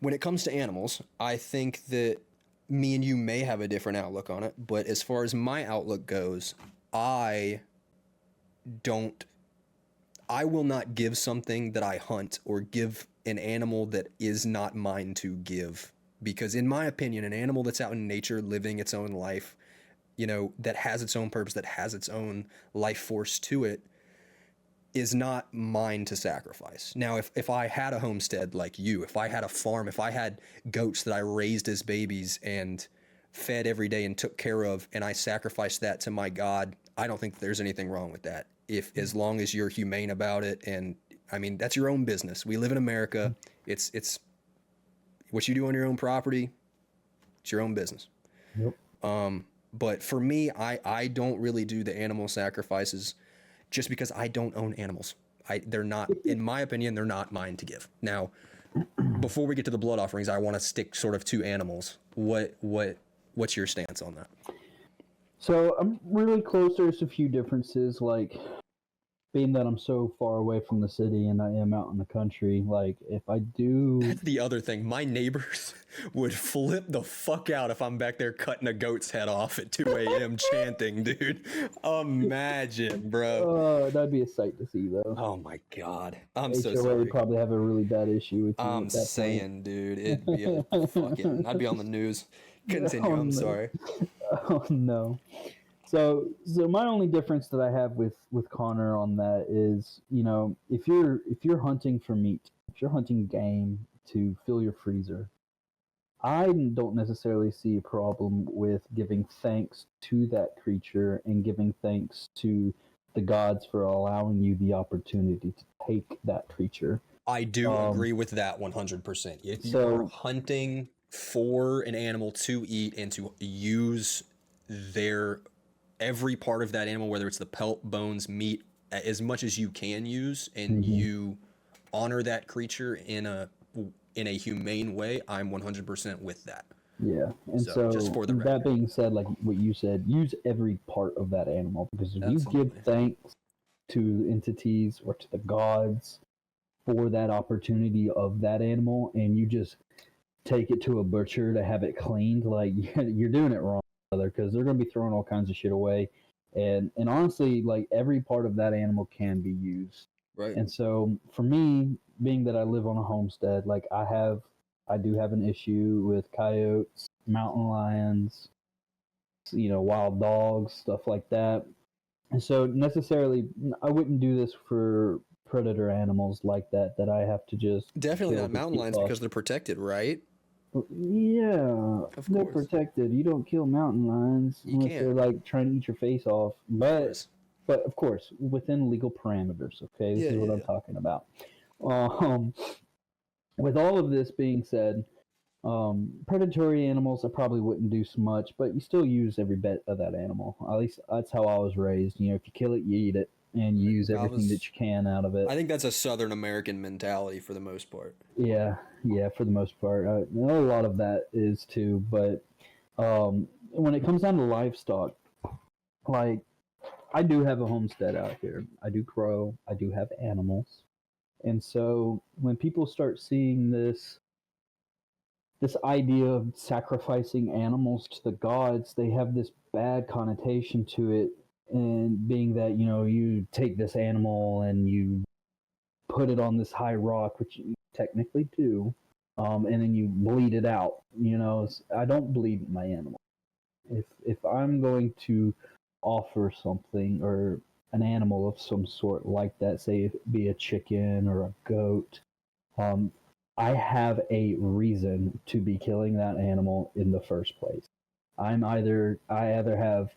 when it comes to animals, I think that me and you may have a different outlook on it, but as far as my outlook goes, I will not give something that I hunt or give an animal that is not mine to give, because in my opinion, an animal that's out in nature living its own life, you know, that has its own purpose, that has its own life force to it, is not mine to sacrifice. Now, if I had a homestead like you, if I had a farm, if I had goats that I raised as babies and fed every day and took care of, and I sacrificed that to my God, I don't think there's anything wrong with that. As long as you're humane about it. And I mean, that's your own business. We live in America. It's what you do on your own property. It's your own business. Yep. But for me, I don't really do the animal sacrifices just because I don't own animals. They're not, in my opinion, they're not mine to give. Now, before we get to the blood offerings, I want to stick sort of to animals. What's your stance on that? So I'm really close. There's a few differences, like being that I'm so far away from the city and I am out in the country. Like if I do, that's the other thing. My neighbors would flip the fuck out if I'm back there cutting a goat's head off at 2 a.m. chanting, dude. Imagine, bro. That'd be a sight to see, though. Oh my God, I'm HOA so sorry. would probably have a really bad issue with you. I'm at that saying, dude, it'd be a fucking. I'd be on the news. Continue. Oh, I'm no. sorry. Oh no. So my only difference that I have with Connor on that is, you know, if you're hunting for meat, if you're hunting game to fill your freezer, I don't necessarily see a problem with giving thanks to that creature and giving thanks to the gods for allowing you the opportunity to take that creature. I do agree with that 100%. If you're hunting for an animal to eat and to use every part of that animal, whether it's the pelt, bones, meat, as much as you can use, and you honor that creature in a humane way, I'm 100% with that. Yeah, and so just for the that record. being said, like what you said, use every part of that animal, because if you give thanks to entities or to the gods for that opportunity of that animal, and you just take it to a butcher to have it cleaned, like you're doing it wrong, brother, because they're going to be throwing all kinds of shit away, and honestly, like every part of that animal can be used. Right. And so for me, being that I live on a homestead, like I have I do have an issue with coyotes, mountain lions, wild dogs, stuff like that. And so necessarily, I wouldn't do this for predator animals like that I have to just Definitely kill not to mountain keep lions off. because they're protected, right? Yeah, Of they're course. protected. You don't kill mountain lions You unless can't. they're like trying to eat your face off. Of But course. of course, within legal parameters. Okay, this Yeah, is what yeah, I'm yeah. talking about. Um, with all of this being said, predatory animals I probably wouldn't do so much, but you still use every bit of that animal. At least that's how I was raised. If you kill it, you eat it, and you use everything that you can out of it. I think that's a Southern American mentality for the most part. Yeah, yeah, for the most part. I know a lot of that is too, but when it comes down to livestock, like I do have a homestead out here. I do grow. I do have animals, and so when people start seeing this idea of sacrificing animals to the gods, they have this bad connotation to it, and being that you take this animal and you put it on this high rock, which you technically do, and then you bleed it out. I don't bleed my animal. If I'm going to offer something or an animal of some sort like that, say it be a chicken or a goat, um, I have a reason to be killing that animal in the first place. I either have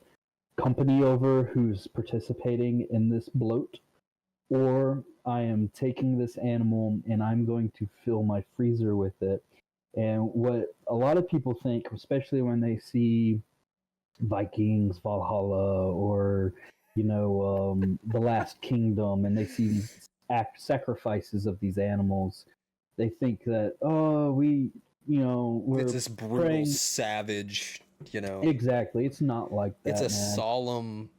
company over who's participating in this bloat, or I am taking this animal and I'm going to fill my freezer with it. And what a lot of people think, especially when they see Vikings, Valhalla, or the Last Kingdom, and they see these sacrifices of these animals, they think that we're It's this brutal, praying. savage, Exactly, it's not like that. it's a man. solemn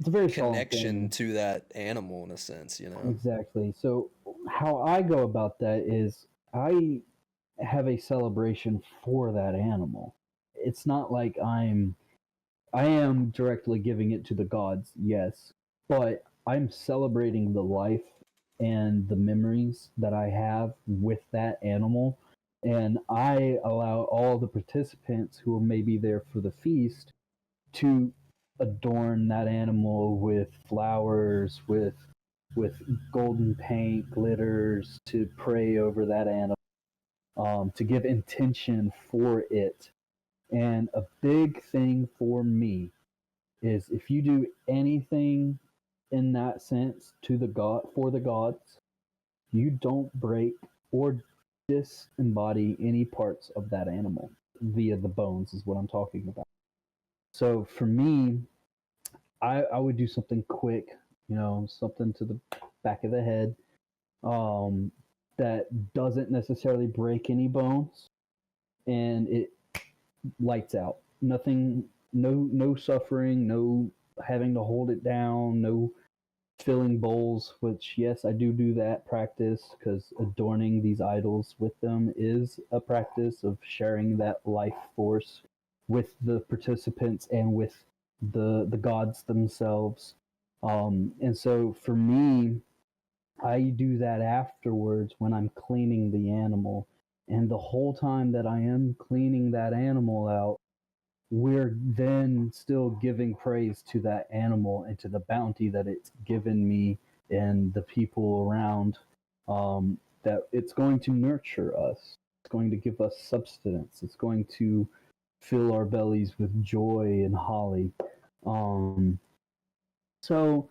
It's a very solemn connection thing. to that animal in a sense, Exactly. So how I go about that is I have a celebration for that animal. It's not like I am directly giving it to the gods, yes, but I'm celebrating the life and the memories that I have with that animal. And I allow all the participants who may be there for the feast to adorn that animal with flowers, with golden paint, glitters, to pray over that animal, to give intention for it. And a big thing for me is if you do anything in that sense to the god for the gods, you don't break or disembody any parts of that animal via the bones is what I'm talking about. So for me, I would do something quick, something to the back of the head, um, that doesn't necessarily break any bones, and it lights out. Nothing, no suffering, no having to hold it down, no filling bowls. Which yes, I do that practice because adorning these idols with them is a practice of sharing that life force with the participants and with the gods themselves. And so for me, I do that afterwards when I'm cleaning the animal. And the whole time that I am cleaning that animal out, we're then still giving praise to that animal and to the bounty that it's given me and the people around. That it's going to nurture us, it's going to give us substance, it's going to fill our bellies with joy and holly. Um, so,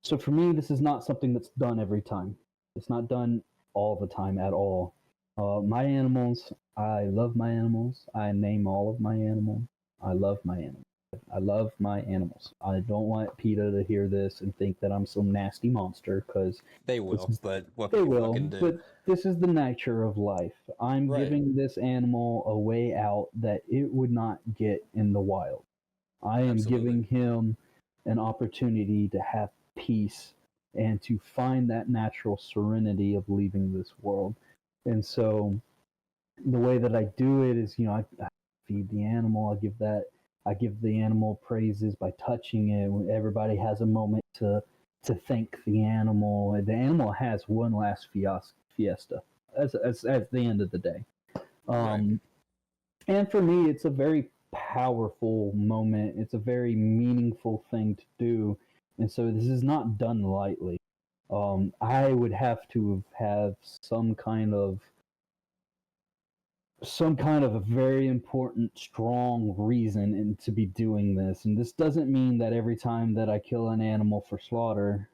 so for me, this is not something that's done every time. It's not done all the time at all. My animals, I love my animals. I name all of my animals. I love my animals. I love my animals. I don't want PETA to hear this and think that I'm some nasty monster because They will, but what they can you will. fucking do? But this is the nature of life. I'm Right. giving this animal a way out that it would not get in the wild. I am Absolutely. giving him an opportunity to have peace and to find that natural serenity of leaving this world. And so the way that I do it is, I feed the animal. I give the animal praises by touching it. Everybody has a moment to thank the animal. The animal has one last fiesta. at the end of the day. And for me, it's a very powerful moment. It's a very meaningful thing to do, and so this is not done lightly. I would have to have some kind of a very important, strong reason to be doing this. And this doesn't mean that every time that I kill an animal for slaughter,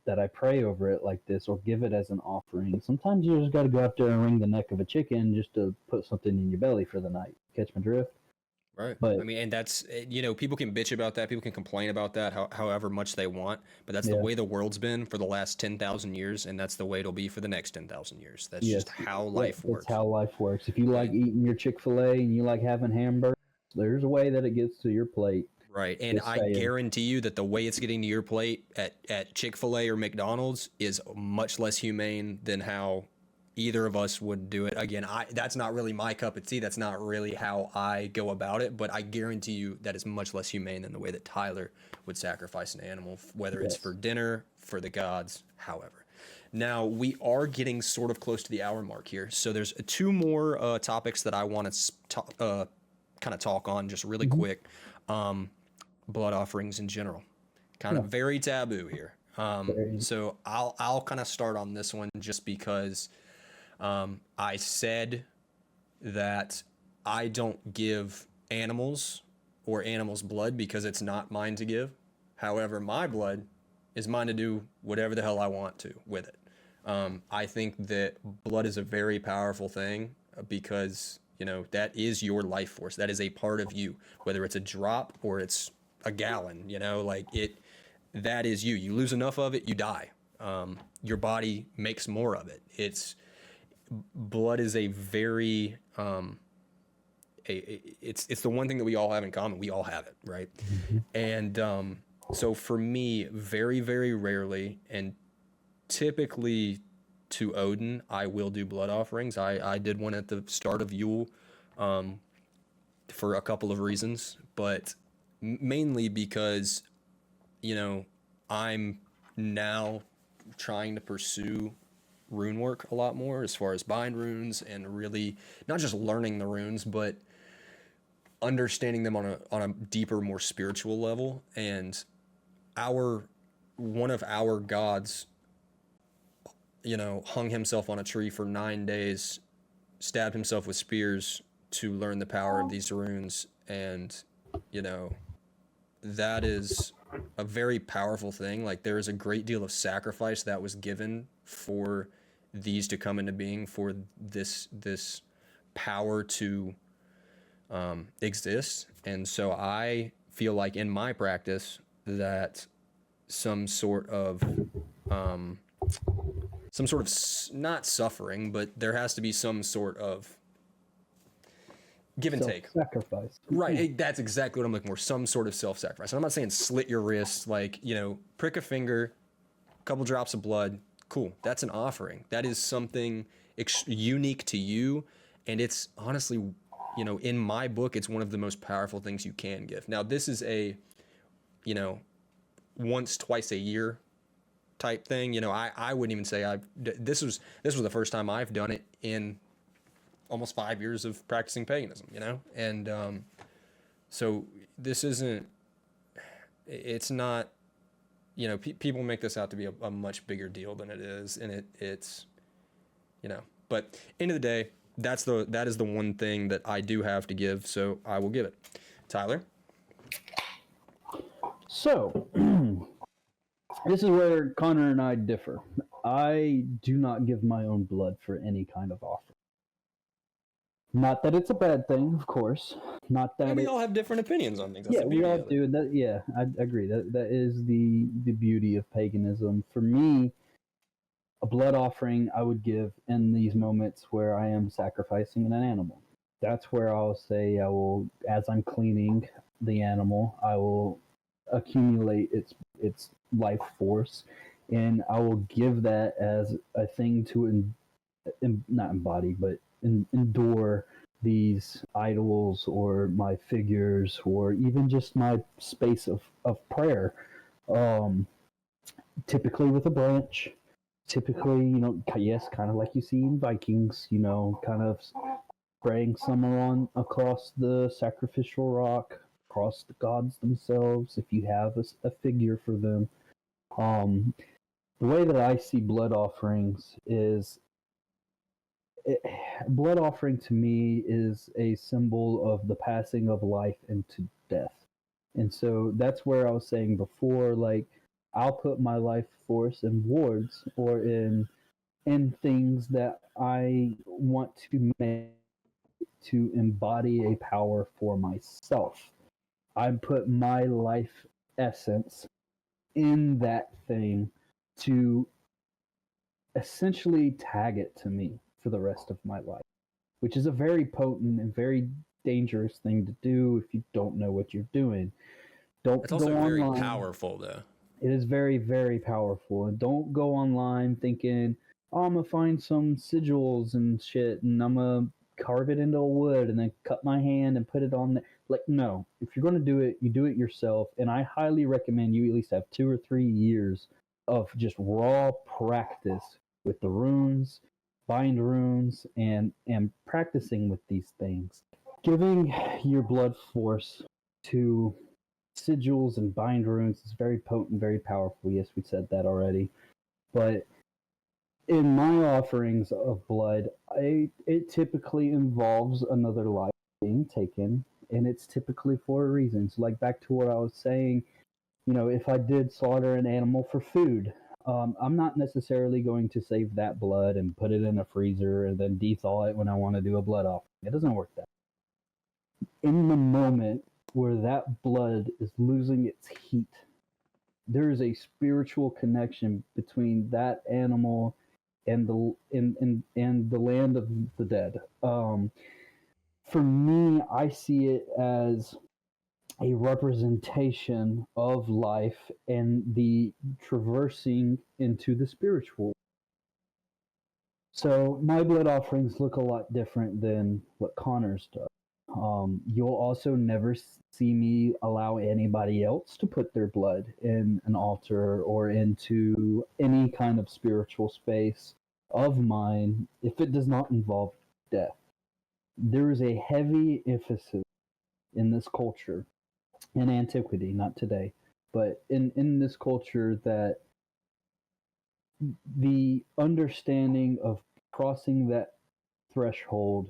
that I pray over it like this or give it as an offering. Sometimes you just got to go out there and wring the neck of a chicken just to put something in your belly for the night. Catch my drift? Right. But I mean, and that's, people can bitch about that. People can complain about that however much they want. But that's the Yeah. way the world's been for the last 10,000 years. And that's the way it'll be for the next 10,000 years. That's Yes, just how life works. That's how life works. If you like eating your Chick-fil-A and you like having hamburgers, there's a way that it gets to your plate. Right. And Just I saying. guarantee you that the way it's getting to your plate at Chick-fil-A or McDonald's is much less humane than how either of us would do it. Again, that's not really my cup of tea. That's not really how I go about it. But I guarantee you that is much less humane than the way that Tyler would sacrifice an animal, whether it's Yes. for dinner, for the gods, however. Now, we are getting sort of close to the hour mark here. So there's two more topics that I want to kind of talk on just really quick. Blood offerings in general. Kind of very taboo here. So I'll kind of start on this one just because I said that I don't give animals or animals' blood because it's not mine to give. However, my blood is mine to do whatever the hell I want to with it. I think that blood is a very powerful thing because, that is your life force. That is a part of you, whether it's a drop or it's a gallon, that is you. You lose enough of it, you die. Your body makes more of it. Blood is a very it's the one thing that we all have in common. We all have it, right? And so for me, very, very rarely, and typically to Odin, I will do blood offerings. I did one at the start of Yule for a couple of reasons, but mainly because, I'm now trying to pursue rune work a lot more as far as bind runes and really not just learning the runes, but understanding them on a deeper, more spiritual level. And one of our gods, hung himself on a tree for 9 days, stabbed himself with spears to learn the power of these runes. And, that is a very powerful thing. Like, there is a great deal of sacrifice that was given for these to come into being, for this power to exist. And so I feel like in my practice that some sort of not suffering, but there has to be some sort of give and take. Sacrifice. Right. That's exactly what I'm looking for. Some sort of self-sacrifice. I'm not saying slit your wrist, like, prick a finger, couple drops of blood. Cool. That's an offering. That is something unique to you. And it's honestly, in my book, it's one of the most powerful things you can give. Now, this is a, once, twice a year type thing. I wouldn't even say this was the first time I've done it in almost 5 years of practicing paganism, and so this isn't, it's not, people make this out to be a much bigger deal than it is, and it's but end of the day, that is the one thing that I do have to give, so I will give it. Tyler? So this is where Connor and I differ. I do not give my own blood for any kind of offering. Not that it's a bad thing, of course. Not that we all have different opinions on things. That's yeah, the we beauty all of it. do. That yeah, I agree. That is the beauty of paganism. For me, a blood offering I would give in these moments where I am sacrificing an animal. That's where I'll say I will, as I'm cleaning the animal, I will accumulate its life force, and I will give that as a thing to not embody, but endure these idols or my figures or even just my space of prayer, typically with a branch. typically, yes, kind of like you see in Vikings, kind of spraying some on across the sacrificial rock, across the gods themselves, if you have a figure for them. The way that I see blood offerings is it, blood offering to me is a symbol of the passing of life into death. And so that's where I was saying before, like, I'll put my life force in wards or in things that I want to make to embody a power for myself. I put my life essence in that thing to essentially tag it to me for the rest of my life, which is a very potent and very dangerous thing to do if you don't know what you're doing. Don't It's also go very online. powerful, though. It is very, very powerful. And don't go online thinking, oh, I'm going to find some sigils and shit and I'm going to carve it into a wood and then cut my hand and put it on. Like, no. If you're going to do it, you do it yourself. And I highly recommend you at least have 2 or 3 years of just raw practice with the runes, bind runes, and practicing with these things. Giving your blood force to sigils and bind runes is very potent, very powerful. Yes, we said that already. But in my offerings of blood, it typically involves another life being taken, and it's typically for a reason. So, like back to what I was saying, if I did slaughter an animal for food, I'm not necessarily going to save that blood and put it in a freezer and then thaw it when I want to do a blood offering. It doesn't work that way. In the moment where that blood is losing its heat, there is a spiritual connection between that animal and the land of the dead. For me, I see it as a representation of life and the traversing into the spiritual. So my blood offerings look a lot different than what Connor's does. You'll also never see me allow anybody else to put their blood in an altar or into any kind of spiritual space of mine if it does not involve death. There is a heavy emphasis in this culture, in antiquity, not today, but in this culture, that the understanding of crossing that threshold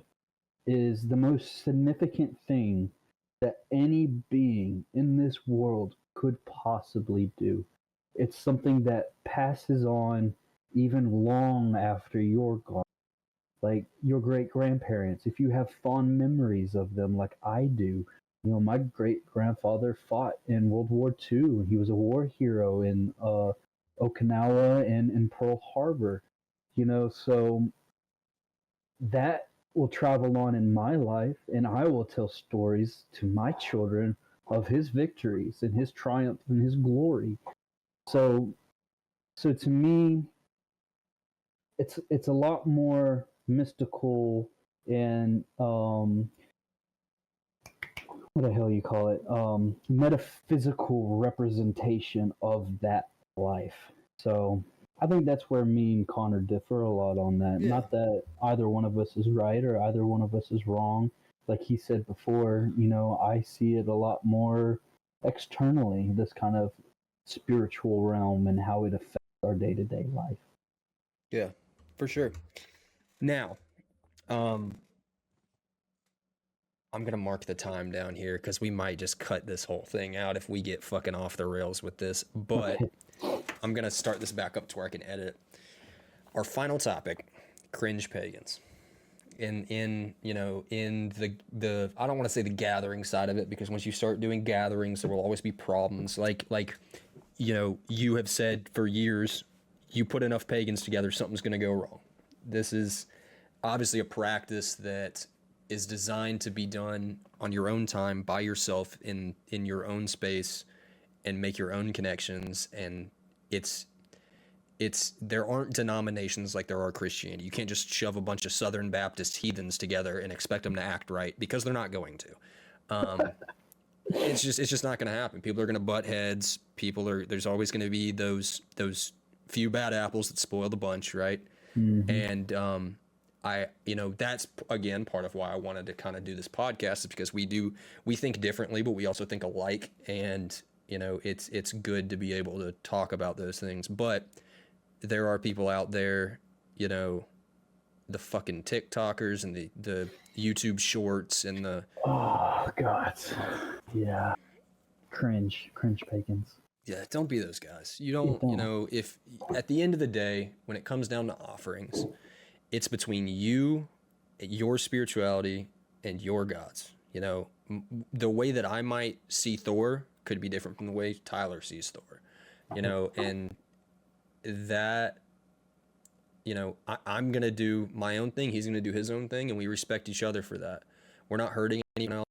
is the most significant thing that any being in this world could possibly do. It's something that passes on even long after you're gone. Like your great grandparents, if you have fond memories of them, like I do, my great grandfather fought in World War II. He was a war hero in Okinawa and in Pearl Harbor. So that will travel on in my life, and I will tell stories to my children of his victories and his triumph and his glory. So to me, it's a lot more mystical and what the hell you call it, metaphysical representation of that life. So I think that's where me and Connor differ a lot on that. Yeah. Not that either one of us is right or either one of us is wrong. Like he said before, I see it a lot more externally, this kind of spiritual realm and how it affects our day-to-day life. Yeah, for sure. Now, I'm going to mark the time down here because we might just cut this whole thing out if we get fucking off the rails with this. But I'm going to start this back up to where I can edit it. Our final topic, cringe pagans. In the I don't want to say the gathering side of it, because once you start doing gatherings, there will always be problems. Like you have said for years, you put enough pagans together, something's going to go wrong. This is obviously a practice that is designed to be done on your own time, by yourself, in your own space, and make your own connections. And it's there aren't denominations like there are Christianity. You can't just shove a bunch of Southern Baptist heathens together and expect them to act right, because they're not going to. It's just not going to happen. People are going to butt heads. There's always going to be those few bad apples that spoil the bunch, right? Mhm. And that's again part of why I wanted to kind of do this podcast, is because we think differently, but we also think alike, and it's good to be able to talk about those things. But there are people out there, the fucking TikTokers and the YouTube shorts and the Oh God. Yeah. Cringe pagans. yeah, don't be those guys. You Yeah, don't, if at the end of the day, when it comes down to offerings, it's between you, your spirituality, and your gods. The way that I might see Thor could be different from the way Tyler sees Thor, and that, I'm going to do my own thing. He's going to do his own thing, and we respect each other for that. We're not hurting anyone else,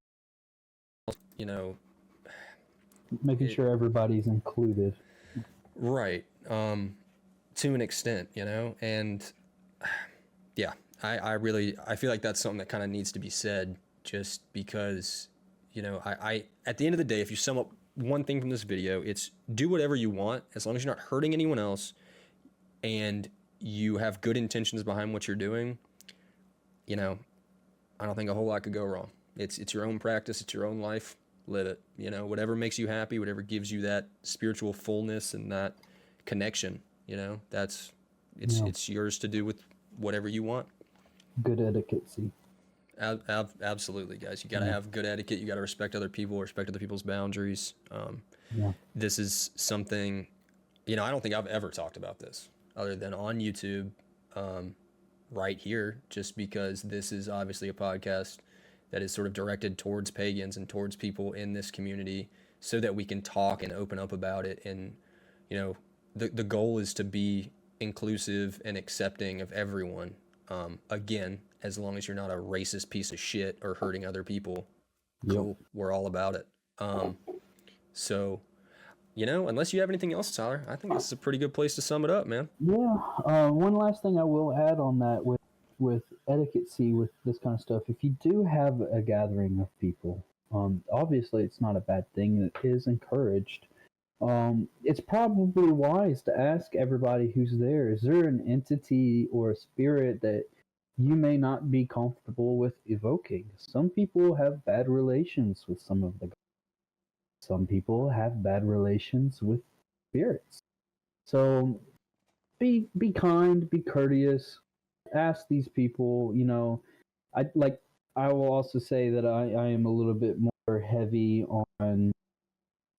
Making sure everybody's included. right. To an extent, and yeah, I feel like that's something that kind of needs to be said, just because, I at the end of the day, if you sum up one thing from this video, it's do whatever you want as long as you're not hurting anyone else and you have good intentions behind what you're doing. I don't think a whole lot could go wrong. It's your own practice, it's your own life. Live it. Whatever makes you happy, whatever gives you that spiritual fullness and that connection, it's yours to do with whatever you want. Good etiquette. Absolutely, guys. You got to have good etiquette. You got to respect other people, respect other people's boundaries. Yeah. This is something, I don't think I've ever talked about this other than on YouTube, right here, just because this is obviously a podcast that is sort of directed towards pagans and towards people in this community, so that we can talk and open up about it. And, the goal is to be inclusive and accepting of everyone. Again, as long as you're not a racist piece of shit or hurting other people, cool. We're all about it. So, unless you have anything else, Tyler, I think this is a pretty good place to sum it up, man. Yeah. One last thing I will add on that with etiquette with this kind of stuff. If you do have a gathering of people, obviously it's not a bad thing. It is encouraged. It's probably wise to ask everybody who's there, is there an entity or a spirit that you may not be comfortable with evoking? Some people have bad relations with some of the gods. Some people have bad relations with spirits. So be kind, be courteous, ask these people. I will also say that I am a little bit more heavy on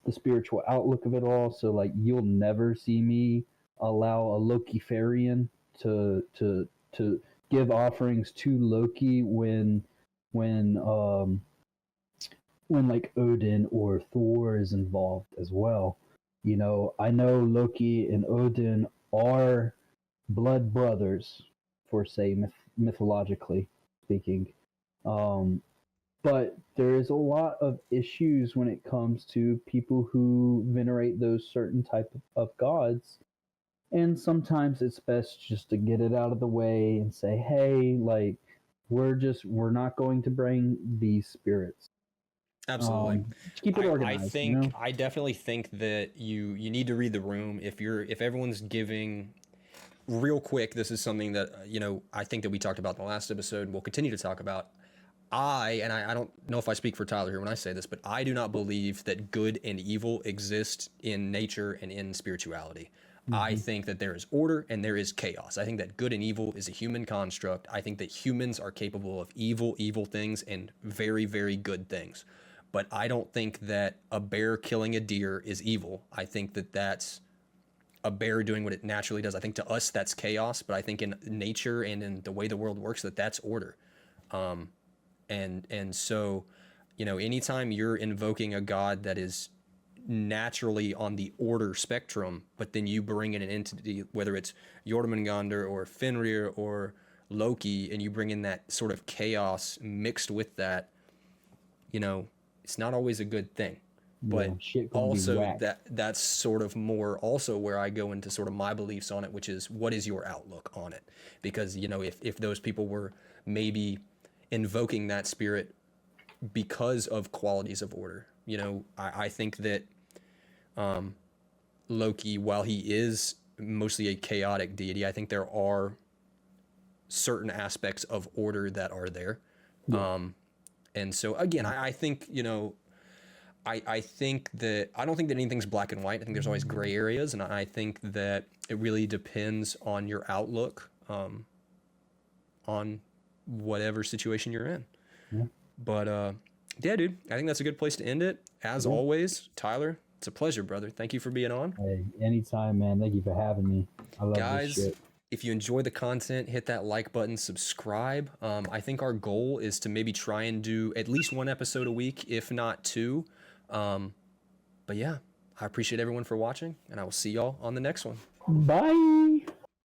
the spiritual outlook of it all. So like, you'll never see me allow a Lokiferian to give offerings to Loki when like Odin or Thor is involved as well. I know Loki and Odin are blood brothers, for say mythologically speaking. But there is a lot of issues when it comes to people who venerate those certain type of gods. And sometimes it's best just to get it out of the way and say, hey, like, we're not going to bring these spirits. Absolutely. Keep it organized. I definitely think that you need to read the room. If everyone's giving, real quick, this is something that, I think that we talked about in the last episode. We'll continue to talk about. I don't know if I speak for Tyler here when I say this, but I do not believe that good and evil exist in nature and in spirituality. Mm-hmm. I think that there is order and there is chaos. I think that good and evil is a human construct. I think that humans are capable of evil things and very, very good things. But I don't think that a bear killing a deer is evil. I think that that's a bear doing what it naturally does. I think to us that's chaos, but I think in nature and in the way the world works, that's order. And so, anytime you're invoking a god that is naturally on the order spectrum, but then you bring in an entity, whether it's Jormungandr or Fenrir or Loki, and you bring in that sort of chaos mixed with that, it's not always a good thing. But also that's sort of more also where I go into sort of my beliefs on it, which is, what is your outlook on it? Because, if those people were maybe invoking that spirit because of qualities of order, I think that Loki, while he is mostly a chaotic deity. I think there are certain aspects of order that are there. And so again, I think, you know, I think that I don't think that anything's black and white. I think there's always gray areas, and I think that it really depends on your outlook on whatever situation you're in. Yeah. But yeah, dude, I think that's a good place to end it. As always, Tyler, it's a pleasure, brother. Thank you for being on. Hey, anytime, man. Thank you for having me. I love Guys, this shit. if you enjoy the content, hit that like button, subscribe. I think our goal is to maybe try and do at least one episode a week, if not two. But yeah, I appreciate everyone for watching, and I will see y'all on the next one. Bye.